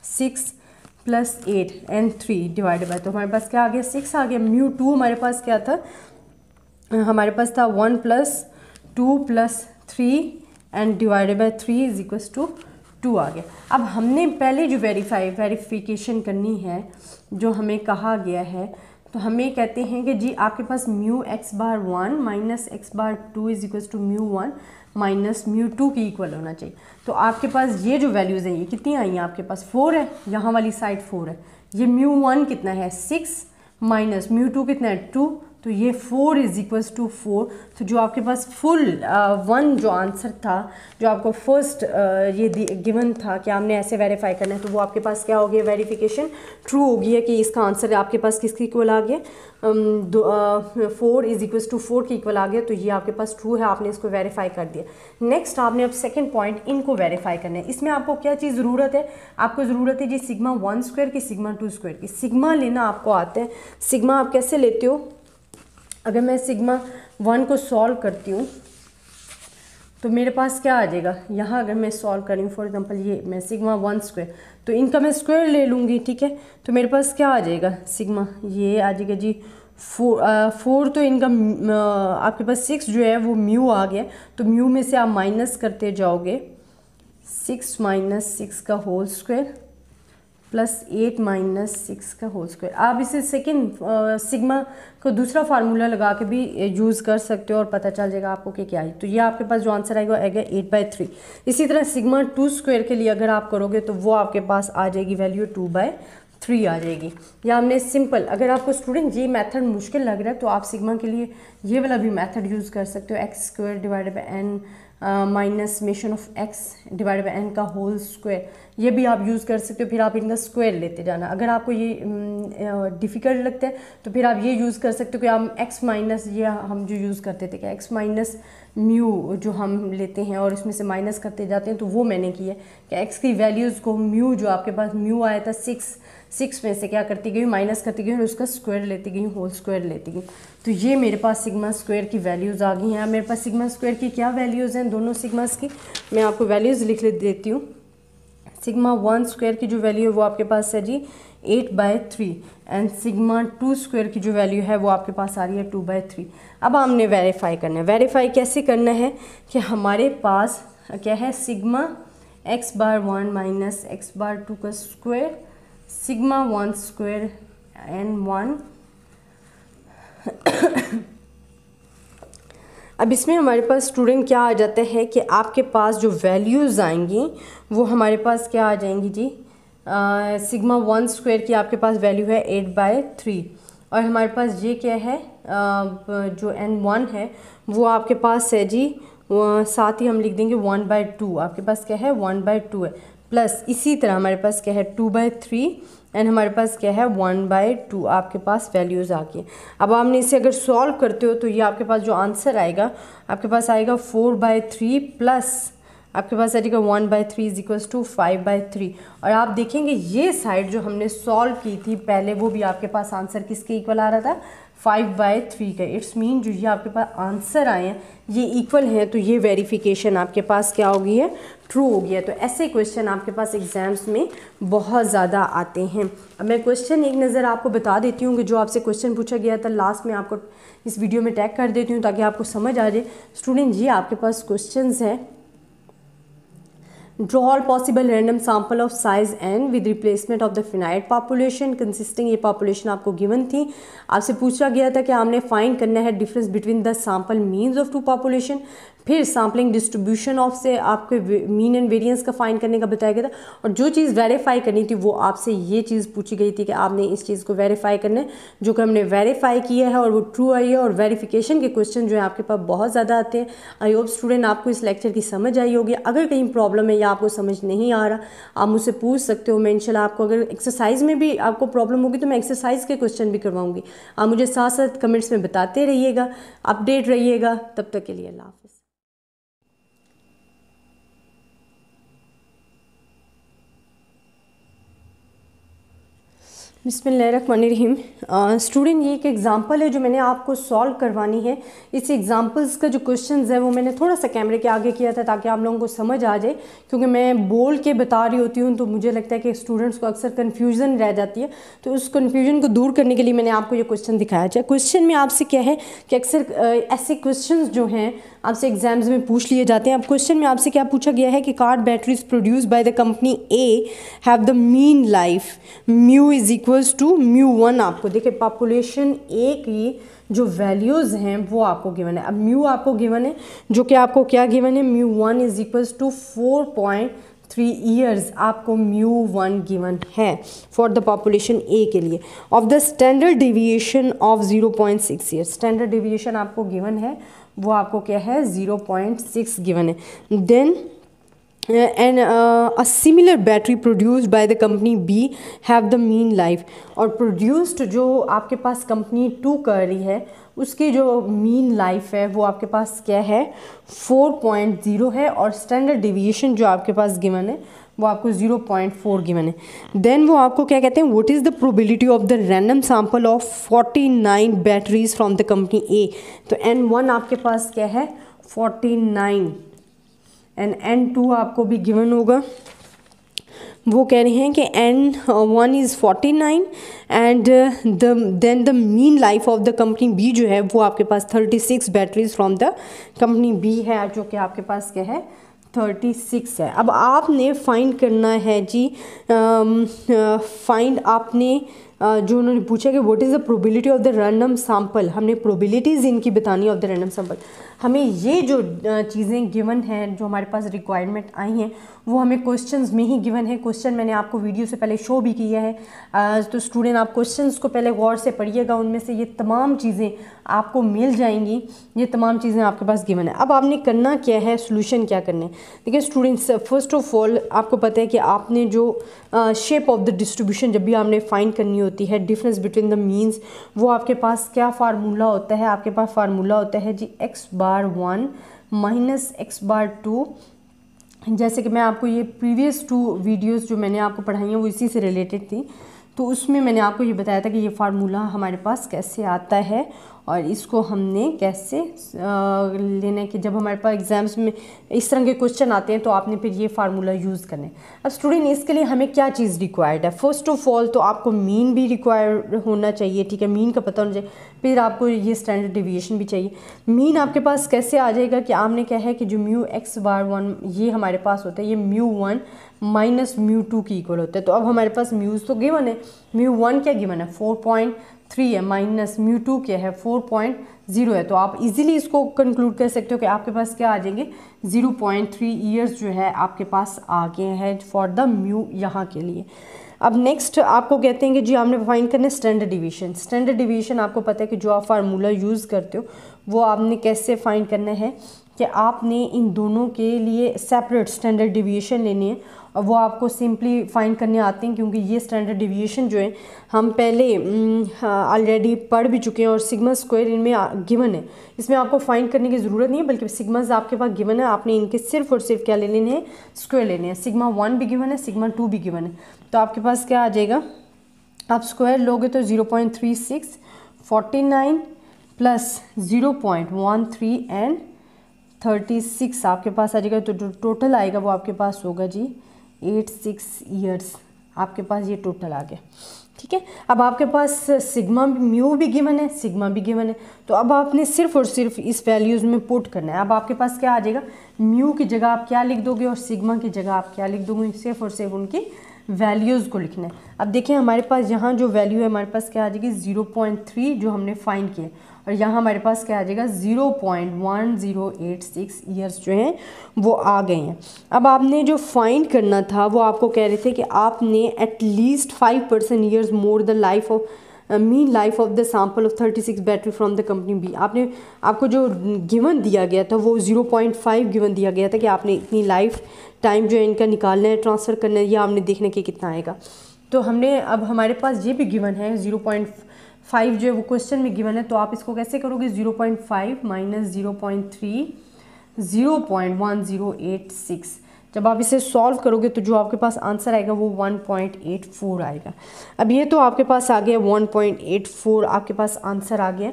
6 प्लस 8 एंड 3 डिवाइडेड बाय, तो हमारे पास क्या आ गया 6 आ गया। μ2 हमारे पास क्या था, हमारे पास था 1 + 2 + 3 and divided by 3 is equals to 2 आ गया। अब हमने पहले जो वेरिफिकेशन करनी है जो हमें कहा गया है, तो हमें कहते हैं कि जी आपके पास μx⁻1 minus x⁻2 is equals to μ1 minus μ2 की इक्वल होना चाहिए। तो आपके पास ये जो वैल्यूज़ हैं ये कितनी आई हैं, आपके पास 4 है, यहाँ वाली साइड 4 है। ये μ1 कितना है 6 माइनस μ2 कितना है 2, तो ये 4 इज इक्वल्स टू 4। तो जो आपके पास फुल 1 जो आंसर था, जो आपको फर्स्ट ये गिवन था कि आपने ऐसे वेरीफाई करना है, तो वो आपके पास क्या हो गया वेरिफिकेशन ट्रू हो गई है कि इसका आंसर आपके पास किसकी इक्वल आ गया 4 इज इक्वल्स टू 4 की इक्वल आ गया। तो ये आपके पास ट्रू है, आपने इसको वेरीफाई कर दिया। नेक्स्ट आपने अब सेकेंड पॉइंट इनको वेरीफाई करना है। इसमें आपको क्या चीज़ ज़रूरत है, आपको ज़रूरत है जी सिग्मा 1 स्क्वायर की सिग्मा 2 स्क्वायर की। सिग्मा लेना आपको आता है, सिग्मा आप कैसे लेते हो, अगर मैं सिग्मा 1 को सॉल्व करती हूँ तो मेरे पास क्या आ जाएगा, यहाँ अगर मैं सॉल्व करूँ फॉर एग्जांपल ये मैं सिग्मा 1 स्क्वायर, तो इनका मैं स्क्वायर ले लूँगी, ठीक है। तो मेरे पास क्या आ जाएगा सिग्मा, ये आ जाएगा जी 4 तो इनका आपके पास 6 जो है वो म्यू आ गया, तो म्यू में से आप माइनस करते जाओगे 6 - 6 का होल स्क्वायर प्लस 8 माइनस 6 का होल स्क्वायर। आप इसे सेकेंड सिग्मा को दूसरा फार्मूला लगा के भी यूज़ कर सकते हो और पता चल जाएगा आपको कि क्या है। तो ये आपके पास जो आंसर आएगा आएगा 8/3। इसी तरह सिग्मा 2 स्क्वायर के लिए अगर आप करोगे तो वो आपके पास आ जाएगी वैल्यू 2/3 आ जाएगी। या हमने सिंपल, अगर आपको स्टूडेंट ये मेथड मुश्किल लग रहा है तो आप सिग्मा के लिए ये वाला भी मेथड यूज़ कर सकते हो, x square divided by n minus summation of x divided by n का होल स्क्वायर, ये भी आप यूज़ कर सकते हो। फिर आप इनका स्क्वायर लेते जाना। अगर आपको ये डिफ़िकल्ट लगता है तो फिर आप ये यूज़ कर सकते हो कि हम एक्स माइनस, ये हम जो यूज़ करते थे कि एक्स माइनस म्यू जो हम लेते हैं और इसमें से माइनस करते जाते हैं, तो वो मैंने की है कि एक्स की वैल्यूज़ को म्यू, जो आपके पास म्यू आया था 6 में से क्या करती गई, माइनस करती गई और उसका स्क्वायर लेती गई, होल स्क्वायर लेती गई। तो ये मेरे पास सिग्मा स्क्वायर की वैल्यूज़ आ गई हैं। मेरे पास सिग्मा स्क्वायर की क्या वैल्यूज़ हैं, दोनों सिग्मास की मैं आपको वैल्यूज़ लिख देती हूँ। सिग्मा 1 स्क्वायर की जो वैल्यू है वो आपके पास है जी 8/3 एंड सिग्मा 2 स्क्वायर की जो वैल्यू है वो आपके पास आ रही है 2/3। अब हमने वेरीफाई करना है। वेरीफाई कैसे करना है कि हमारे पास क्या है, सिग्मा x/1 माइनस x/2 का स्क्वायर, सिग्मा 1 स्क्वायर एन 1। अब इसमें हमारे पास स्टूडेंट क्या आ जाता है कि आपके पास जो वैल्यूज़ आएंगी वो हमारे पास क्या आ जाएंगी जी, सिग्मा 1 स्क्वायर की आपके पास वैल्यू है 8/3 और हमारे पास ये क्या है, जो n1 है वो आपके पास है जी, साथ ही हम लिख देंगे 1/2। आपके पास क्या है, 1/2 है, प्लस इसी तरह हमारे पास क्या है 2/3 एंड हमारे पास क्या है 1/2 आपके पास वैल्यूज़ आ गई। अब आपने इसे अगर सॉल्व करते हो तो ये आपके पास जो आंसर आएगा आपके पास आएगा 4/3 प्लस आपके पास आएगा 1/3 इज इक्वल्स टू 5/3। और आप देखेंगे ये साइड जो हमने सॉल्व की थी पहले वो भी आपके पास आंसर किसके इक्वल आ रहा था, 5/3 का। इट्स मीन जो ये आपके पास आंसर आए हैं ये इक्वल हैं, तो ये वेरिफिकेशन आपके पास क्या हो गई है, ट्रू हो गया। तो ऐसे क्वेश्चन आपके पास एग्जाम्स में बहुत ज़्यादा आते हैं। अब मैं क्वेश्चन एक नज़र आपको बता देती हूँ कि जो आपसे क्वेश्चन पूछा गया था लास्ट में आपको इस वीडियो में टैग कर देती हूँ ताकि आपको समझ आ जाए। स्टूडेंट ये आपके पास क्वेश्चन है, draw all possible random sample of size n with replacement of the finite population consisting, ये पॉपुलेशन आपको गिवन थी। आपसे पूछा गया था कि हमने फाइंड करना है difference between the sample means of two population, फिर सैम्पलिंग डिस्ट्रीब्यूशन ऑफ से आपके मीन एंड वेरिएंस का फाइंड करने का बताया गया था। और जो चीज़ वेरीफाई करनी थी वो आपसे ये चीज़ पूछी गई थी कि आपने इस चीज़ को वेरीफाई करना है, जो कि हमने वेरीफाई किया है और वो ट्रू आई है। और वेरिफिकेशन के क्वेश्चन जो है आपके पास बहुत ज़्यादा आते हैं। आई होप स्टूडेंट आपको इस लेक्चर की समझ आई होगी। अगर कहीं प्रॉब्लम है या आपको समझ नहीं आ रहा आप मुझसे पूछ सकते हो। मैं इंशाल्लाह आपको अगर एक्सरसाइज में भी आपको प्रॉब्लम होगी तो मैं एक्सरसाइज के क्वेश्चन भी करवाऊंगी। आप मुझे साथ साथ कमेंट्स में बताते रहिएगा, अपडेट रहिएगा। तब तक के लिए अल्लाह हाफ़िज़। बिस्मिल्लाहिर्रहमानिर्रहीम। स्टूडेंट ये एक एग्जांपल है जो मैंने आपको सॉल्व करवानी है। इस एग्जांपल्स का जो क्वेश्चंस है वो मैंने थोड़ा सा कैमरे के आगे किया था ताकि आप लोगों को समझ आ जाए, क्योंकि मैं बोल के बता रही होती हूँ तो मुझे लगता है कि स्टूडेंट्स को अक्सर कन्फ्यूज़न रह जाती है। तो उस कन्फ्यूजन को दूर करने के लिए मैंने आपको ये क्वेश्चन दिखाया। चाहे क्वेश्चन में आपसे क्या है कि अक्सर ऐसे क्वेश्चन जो हैं आपसे एग्जाम्स में पूछ लिए जाते हैं। अब क्वेश्चन में आपसे क्या पूछा गया है कि car batteries produce by the company A have the mean life mu is equals to μ1। आपको देखिए पॉपुलेशन ए की जो वैल्यूज़ हैं वो आपको गिवन है। अब म्यू आपको गिवन है, जो कि आपको क्या गिवन है, μ1 इज इक्वल्स टू 4.3 ईयर्स आपको μ1 गिवन है फॉर द पॉपुलेशन ए के लिए of the standard deviation of 0.6 years. Standard deviation आपको गिवन है वो आपको क्या है 0.6 गिवन है। Then and a similar battery produced by the company B have the mean life। और produced जो आपके पास कंपनी 2 कर रही है उसकी जो मीन लाइफ है वो आपके पास क्या है 4.0 है और स्टैंडर्ड डेविएशन जो आपके पास गिवन है वो आपको 0.4 गिवन है। देन वो आपको क्या कहते हैं, what is the probability of the random sample of 49 batteries from the company A. तो N1 आपके पास क्या है 49 एंड N2 आपको भी गिवन होगा। वो कह रहे हैं कि N1 is 49 and then the mean life of the company B जो है वो आपके पास 36 batteries from the company B है, जो कि आपके पास क्या है 36 है। अब आपने फाइंड करना है जी, फाइंड आपने जो उन्होंने पूछा कि what is the probability of the random sample, हमने प्रोबेबिलिटीज़ इनकी बतानी ऑफ द रैंडम सैंपल। हमें ये जो चीज़ें गिवन हैं, जो हमारे पास रिक्वायरमेंट आई हैं, वो हमें क्वेश्चंस में ही गिवन है। क्वेश्चन मैंने आपको वीडियो से पहले शो भी किया है, तो स्टूडेंट आप क्वेश्चंस को पहले गौर से पढ़िएगा, उनमें से ये तमाम चीज़ें आपको मिल जाएंगी, ये तमाम चीज़ें आपके पास गिवन है। अब आपने करना क्या है, सोल्यूशन क्या करना है। देखिए स्टूडेंट्स, फर्स्ट ऑफ ऑल आपको पता है कि आपने जो शेप ऑफ द डिस्ट्रीब्यूशन जब भी आपने फाइंड करनी होती है, डिफरेंस बिटवीन द मीन्स, वो आपके पास क्या फार्मूला होता है, आपके पास फार्मूला होता है जी x⁴ माइनस x⁴, जैसे कि मैं आपको ये प्रीवियस 2 वीडियोस जो मैंने आपको पढ़ाई हैं वो इसी से रिलेटेड थी, तो उसमें मैंने आपको ये बताया था कि ये फार्मूला हमारे पास कैसे आता है और इसको हमने कैसे लेना है कि जब हमारे पास एग्जाम्स में इस तरह के क्वेश्चन आते हैं तो आपने फिर ये फार्मूला यूज़ करना है। अब स्टूडेंट इसके लिए हमें क्या चीज़ रिक्वायर्ड है, फर्स्ट ऑफ ऑल तो आपको मीन भी रिक्वायर होना चाहिए, ठीक है, मीन का पता होना चाहिए, फिर आपको ये स्टैंडर्ड डिविएशन भी चाहिए। मीन आपके पास कैसे आ जाएगा कि आपने क्या है कि जो μ(x⁴1) ये हमारे पास होता है, ये μ1 माइनस μ2 की इक्वल होता है। तो अब हमारे पास म्यूज़ तो गिवन है, μ1 क्या गिवन है 4.3 है, माइनस μ2 क्या है 4.0 है। तो आप इजीली इसको कंक्लूड कर सकते हो कि आपके पास क्या आ जाएंगे 0.3 ईयर्स जो है आपके पास आ गए हैं फॉर द म्यू यहाँ के लिए। अब नेक्स्ट आपको कहते हैं कि जी आपने फाइंड करना है स्टैंडर्ड डिवीएशन। स्टैंडर्ड डिवीएशन आपको पता है कि जो आप फार्मूला यूज़ करते हो वो आपने कैसे फाइंड करना है कि आपने इन दोनों के लिए सेपरेट स्टैंडर्ड डिवीएशन लेने हैं और वो आपको सिंपली फाइंड करने आते हैं, क्योंकि ये स्टैंडर्ड डिवीएशन जो है हम पहले ऑलरेडी पढ़ भी चुके हैं और सिग्मा स्क्वायर इनमें गिवन है, इसमें आपको फाइंड करने की ज़रूरत नहीं है, बल्कि सिग्माज आपके पास गिवन है, आपने इनके सिर्फ और सिर्फ क्या ले लेने हैं, स्क्वायर लेने हैं। σ1 भी गिवन है, σ2 भी गिवन है, तो आपके पास क्या आ जाएगा, आप स्क्वायर लोगे तो 0.36 49 प्लस 0.13 एंड 36 आपके पास आ जाएगा। तो जो टोटल आएगा वो आपके पास होगा जी 86 ईयर्स, आपके पास ये टोटल आ गया, ठीक है। अब आपके पास सिग्मा म्यू भी गिवन है, सिग्मा भी गिवन है, तो अब आपने सिर्फ और सिर्फ इस वैल्यूज़ में पुट करना है। अब आपके पास क्या आ जाएगा, म्यू की जगह आप क्या लिख दोगे और सिग्मा की जगह आप क्या लिख दोगे, सिर्फ और सिर्फ उनकी वैल्यूज़ को लिखना है। अब देखिए हमारे पास यहाँ जो वैल्यू है हमारे पास क्या आ जाएगी 0.3 जो हमने फाइंड किया, और यहाँ हमारे पास क्या आ जाएगा 0.1086 ईयर्स जो हैं वो आ गए हैं। अब आपने जो फाइंड करना था वो आपको कह रहे थे कि आपने at least 5% years more the life of mean life of the sample of 36 battery from the company B. आपको जो गिवन दिया गया था वो 0.5 गिवन दिया गया था कि आपने इतनी लाइफ टाइम जो है इनका निकालना है, ट्रांसफ़र करना है, या आपने देखना कि कितना आएगा। तो हमने अब हमारे पास ये भी गिवन है 0.5 जो है वो क्वेश्चन में गिवन है, तो आप इसको कैसे करोगे 0.5 माइनस 0.3 0.1086, जब आप इसे सॉल्व करोगे तो जो आपके पास आंसर आएगा वो 1.84 आएगा। अब ये तो आपके पास आ गया 1.84 आपके पास आंसर आ गया,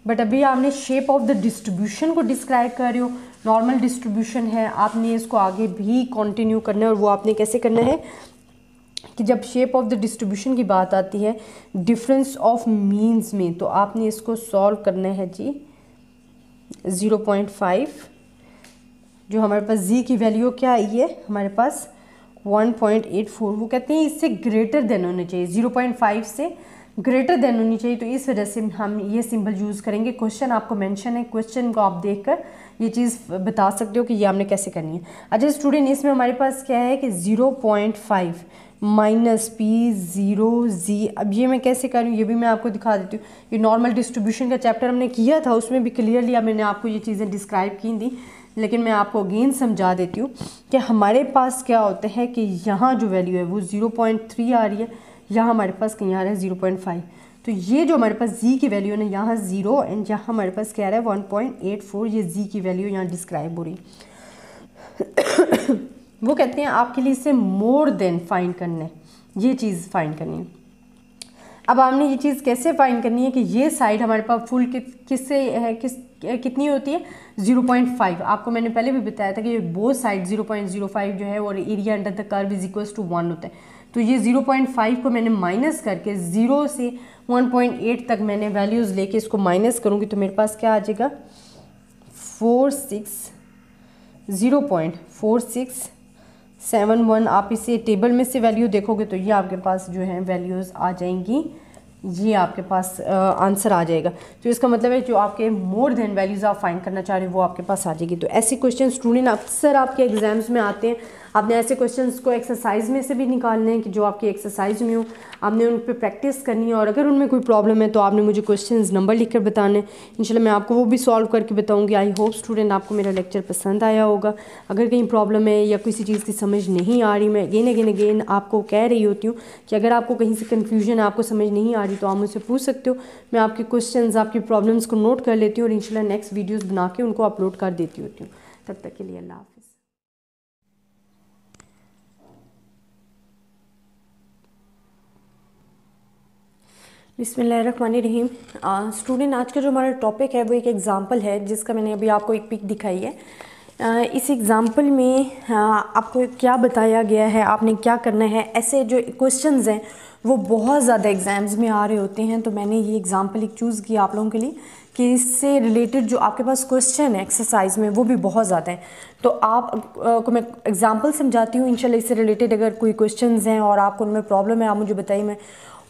बट अभी आपने शेप ऑफ द डिस्ट्रीब्यूशन को डिस्क्राइब कर रहे हो, नॉर्मल डिस्ट्रीब्यूशन है, आपने इसको आगे भी कंटिन्यू करना है। और वो आपने कैसे करना है कि जब शेप ऑफ द डिस्ट्रीब्यूशन की बात आती है डिफरेंस ऑफ मीन्स में, तो आपने इसको सॉल्व करना है जी 0.5, जो हमारे पास जी की वैल्यू क्या आई है हमारे पास 1.84, वो कहते हैं इससे ग्रेटर देन होना चाहिए, 0.5 से ग्रेटर देन होनी चाहिए, तो इस वजह से हम ये सिंबल यूज़ करेंगे। क्वेश्चन आपको मेंशन है, क्वेश्चन को आप देखकर ये चीज़ बता सकते हो कि ये हमने कैसे करनी है। अच्छा स्टूडेंट, इसमें हमारे पास क्या है कि 0.5 माइनस P0Z, अब ये मैं कैसे करूँ ये भी मैं आपको दिखा देती हूँ। ये नॉर्मल डिस्ट्रीब्यूशन का चैप्टर हमने किया था, उसमें भी क्लियरली अब मैंने आपको ये चीज़ें डिस्क्राइब की थी, लेकिन मैं आपको अगेन समझा देती हूँ कि हमारे पास क्या होता है कि यहाँ जो वैल्यू है वो 0.3 आ रही है, यहाँ हमारे पास कहीं आ रहा है 0.5, तो ये जो हमारे पास जी की वैल्यू है ना यहाँ 0 एंड यहाँ हमारे पास क्या आ रहा है 1.84, ये जी की वैल्यू यहाँ डिस्क्राइब हो रही। वो कहते हैं आपके लिए इसे मोर देन फाइंड करना है, ये चीज़ फाइंड करनी है। अब आपने ये चीज़ कैसे फाइंड करनी है कि ये साइड हमारे पास फुल किससे है, कितनी होती है 0.5। आपको मैंने पहले भी बताया था कि बोथ साइड 0.05 जो है और area under the curve is equals to 1 होता है। तो ये 0.5 को मैंने माइनस करके 0 से 1.8 तक मैंने वैल्यूज़ लेके इसको माइनस करूँगी, तो मेरे पास क्या आ जाएगा 46 0.4671। आप इसे टेबल में से वैल्यू देखोगे तो ये आपके पास जो है वैल्यूज़ आ जाएंगी, ये आपके पास आंसर आ जाएगा। तो इसका मतलब है जो आपके मोर देन वैल्यूज़ आप फाइंड करना चाह रहे हो वो आपके पास आ जाएगी। तो ऐसे क्वेश्चन स्टूडेंट अक्सर आपके एग्जाम्स में आते हैं। आपने ऐसे क्वेश्चंस को एक्सरसाइज में से भी निकालने हैं कि जो आपकी एक्सरसाइज में हो, आपने उन पर प्रैक्टिस करनी है। और अगर उनमें कोई प्रॉब्लम है तो आपने मुझे क्वेश्चंस नंबर लिख कर बताने, इंशाल्लाह मैं आपको वो भी सॉल्व करके बताऊंगी। आई होप स्टूडेंट आपको मेरा लेक्चर पसंद आया होगा। अगर कहीं प्रॉब्लम है या किसी चीज़ की समझ नहीं आ रही, मैं अगेन आपको कह रही होती हूँ कि अगर आपको कहीं से कन्फ्यूजन है, आपको समझ नहीं आ रही, तो आप मुझसे पूछ सकते हो। मैं आपके क्वेश्चंस, आपकी प्रॉब्लम्स को नोट कर लेती हूँ और इंशाल्लाह नेक्स्ट वीडियोज़ बना के उनको अपलोड कर देती होती हूँ। तब तक के लिए अल्लाह हाफ़िज़। बिस्मिल्लाहिर्रहमानिर्रहीम। स्टूडेंट आज का जो हमारा टॉपिक है वो एक एग्ज़ाम्पल है जिसका मैंने अभी आपको एक पिक दिखाई है। इस एग्ज़ाम्पल में आपको क्या बताया गया है, आपने क्या करना है। ऐसे जो क्वेश्चंस हैं वो बहुत ज़्यादा एग्ज़ाम्स में आ रहे होते हैं, तो मैंने ये एग्ज़ाम्पल एक चूज़ किया आप लोगों के लिए कि इससे रिलेटेड जो आपके पास क्वेश्चन है एक्सरसाइज में वो भी बहुत ज़्यादा है। तो आप को मैं एग्ज़ाम्पल समझाती हूँ, इंशाल्लाह इससे रिलेटेड अगर कोई क्वेश्चंस हैं और आपको उनमें प्रॉब्लम है आप मुझे बताइए, मैं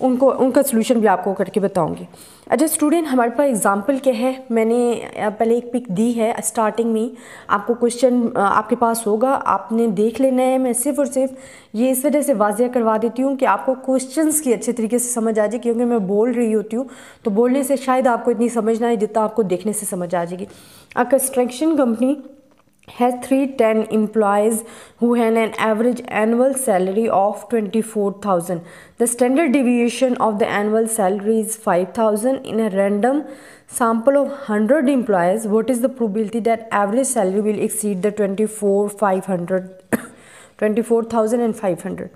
उनका सोल्यूशन भी आपको करके बताऊंगी। अच्छा स्टूडेंट, हमारे पास एग्जांपल क्या है, मैंने पहले एक पिक दी है स्टार्टिंग में। आपको क्वेश्चन आपके पास होगा, आपने देख लेना है। मैं सिर्फ और सिर्फ ये इस वजह से वाज़िया करवा देती हूँ कि आपको क्वेश्चंस की अच्छे तरीके से समझ आ जाए, क्योंकि मैं बोल रही होती हूँ तो बोलने से शायद आपको इतनी समझ ना आए जितना आपको देखने से समझ आ जाएगी। A construction company has 310 employees who have an average annual salary of 24,000. The standard deviation of the annual salary is 5,000. In a random sample of 100 employees, what is the probability that average salary will exceed the 24,500?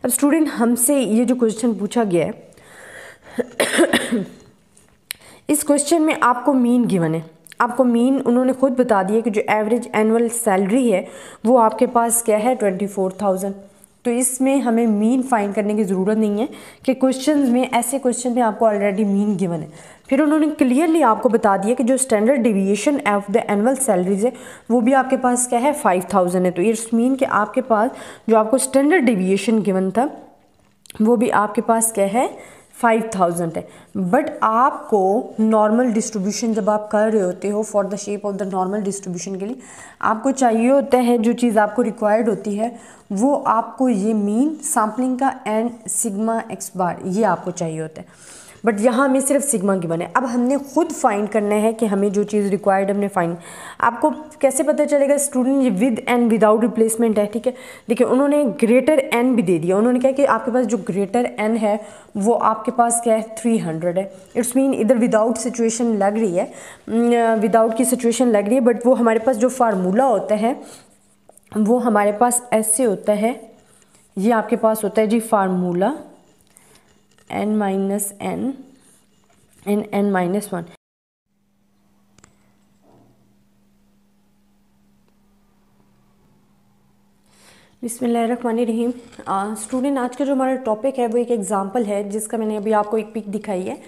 अब student हमसे ये जो question पूछा गया है इस question में आपको मीन गिवन है। आपको मीन उन्होंने खुद बता दिया कि जो एवरेज एनुअल सैलरी है वो आपके पास क्या है 24,000। तो इसमें हमें मीन फाइंड करने की ज़रूरत नहीं है कि क्वेश्चन में, ऐसे क्वेश्चन में आपको ऑलरेडी मीन गिवन है। फिर उन्होंने क्लियरली आपको बता दिया कि जो standard deviation of the annual salaries है वो भी आपके पास क्या है 5,000 है। तो इट्स मीन कि आपके पास जो आपको स्टैंडर्ड डिविएशन गिवन था वो भी आपके पास क्या है 5,000 है। बट आपको नॉर्मल डिस्ट्रीब्यूशन जब आप कर रहे होते हो for the shape of the normal distribution के लिए आपको चाहिए होता है, जो चीज़ आपको रिक्वायर्ड होती है वो आपको ये मीन सैम्पलिंग का एंड सिग्मा एक्स बार ये आपको चाहिए होता है। बट यहाँ हमें सिर्फ सिग्मा गिवन है। अब हमने खुद फाइंड करना है कि हमें जो चीज़ रिक्वायर्ड हमने फाइंड। आपको कैसे पता चलेगा स्टूडेंट, ये विद एंड विदाउट रिप्लेसमेंट है, ठीक है। देखिए उन्होंने ग्रेटर एन भी दे दिया। उन्होंने कहा कि आपके पास जो ग्रेटर एन है वो आपके पास क्या है 300 है। इट्स मीन इधर विदाउट सिचुएशन लग रही है, विदाउट की सिचुएशन लग रही है। बट वो हमारे पास जो फार्मूला होता है वो हमारे पास ऐसे होता है, ये आपके पास होता है जी formula n minus N and n minus 1। बिस्मिल्लाहिर्रहमानिर्रहीम। स्टूडेंट आज का जो हमारा टॉपिक है वो एक एग्ज़ाम्पल है जिसका मैंने अभी आपको एक पिक दिखाई है।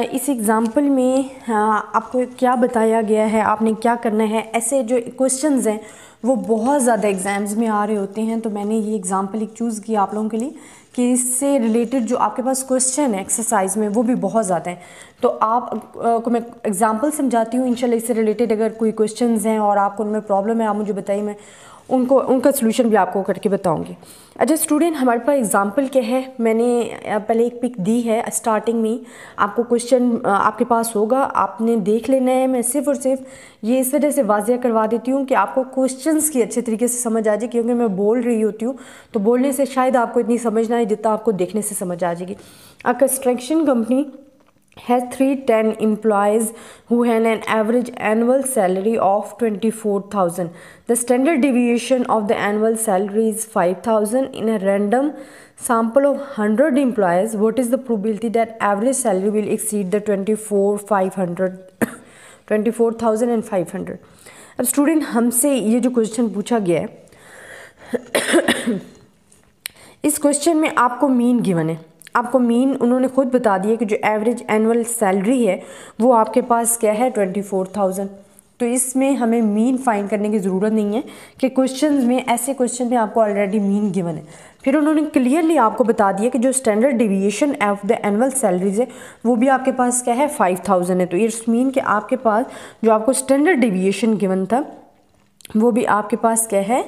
इस एग्ज़ाम्पल में आपको क्या बताया गया है, आपने क्या करना है। ऐसे जो क्वेश्चंस हैं वो बहुत ज़्यादा एग्ज़ाम्स में आ रहे होते हैं, तो मैंने ये एग्ज़ाम्पल एक चूज़ किया आप लोगों के लिए कि इससे रिलेटेड जो आपके पास क्वेश्चन है एक्सरसाइज में वो भी बहुत ज़्यादा है। तो आप को मैं एग्ज़ाम्पल समझाती हूँ, इंशाल्लाह इससे रिलेटेड अगर कोई क्वेश्चंस हैं और आपको उनमें प्रॉब्लम है आप मुझे बताइए, मैं उनका सोल्यूशन भी आपको करके बताऊंगी। अच्छा स्टूडेंट, हमारे पास एग्जांपल क्या है, मैंने पहले एक पिक दी है स्टार्टिंग में। आपको क्वेश्चन आपके पास होगा, आपने देख लेना है। मैं सिर्फ और सिर्फ ये इस वजह से वाज़िया करवा देती हूँ कि आपको क्वेश्चंस की अच्छे तरीके से समझ आ जाए, क्योंकि मैं बोल रही होती हूँ तो बोलने से शायद आपको इतनी समझ ना आए जितना आपको देखने से समझ आ जाएगी। A construction company has 310 employees who have an average annual salary of 24,000. The standard deviation of the annual salary is 5,000. In a random sample of 100 employees, what is the probability that average salary will exceed the 24,500? अब student हमसे ये जो question पूछा गया है इस question में आपको मीन गिवन है। आपको मीन उन्होंने खुद बता दिया कि जो एवरेज एनुअल सैलरी है वो आपके पास क्या है 24,000। तो इसमें हमें मीन फाइंड करने की ज़रूरत नहीं है कि क्वेश्चन में, ऐसे क्वेश्चन में आपको ऑलरेडी मीन गिवन है। फिर उन्होंने क्लियरली आपको बता दिया कि जो standard deviation of the annual salaries है वो भी आपके पास क्या है 5000 है। तो इट्स मीन कि आपके पास जो आपको स्टैंडर्ड डिविएशन गिवन था वो भी आपके पास क्या है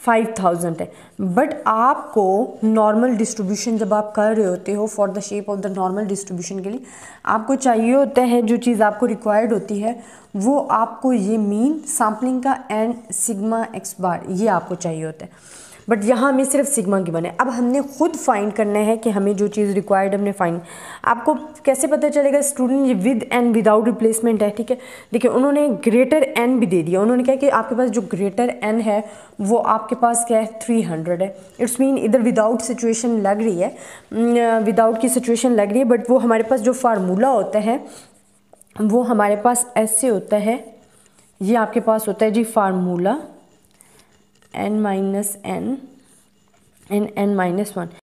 5000 है। बट आपको नॉर्मल डिस्ट्रीब्यूशन जब आप कर रहे होते हो for the shape of the normal distribution के लिए आपको चाहिए होता है, जो चीज़ आपको रिक्वायर्ड होती है वो आपको ये मीन सैम्पलिंग का एंड सिग्मा एक्स बार ये आपको चाहिए होता है। बट यहाँ हमें सिर्फ सिग्मा गिवन है। अब हमने खुद फाइंड करना है कि हमें जो चीज़ रिक्वायर्ड हमने फाइंड, आपको कैसे पता चलेगा स्टूडेंट ये विद एंड विदाउट रिप्लेसमेंट है, ठीक है। देखिए उन्होंने ग्रेटर एन भी दे दिया, उन्होंने कहा कि आपके पास जो ग्रेटर एन है वो आपके पास क्या है 300 है। इट्स मीन इधर विदाउट सिचुएशन लग रही है, विदाउट की सिचुएशन लग रही है, बट वो हमारे पास जो फार्मूला होता है वो हमारे पास ऐसे होता है, ये आपके पास होता है जी फार्मूला n-n and n-1।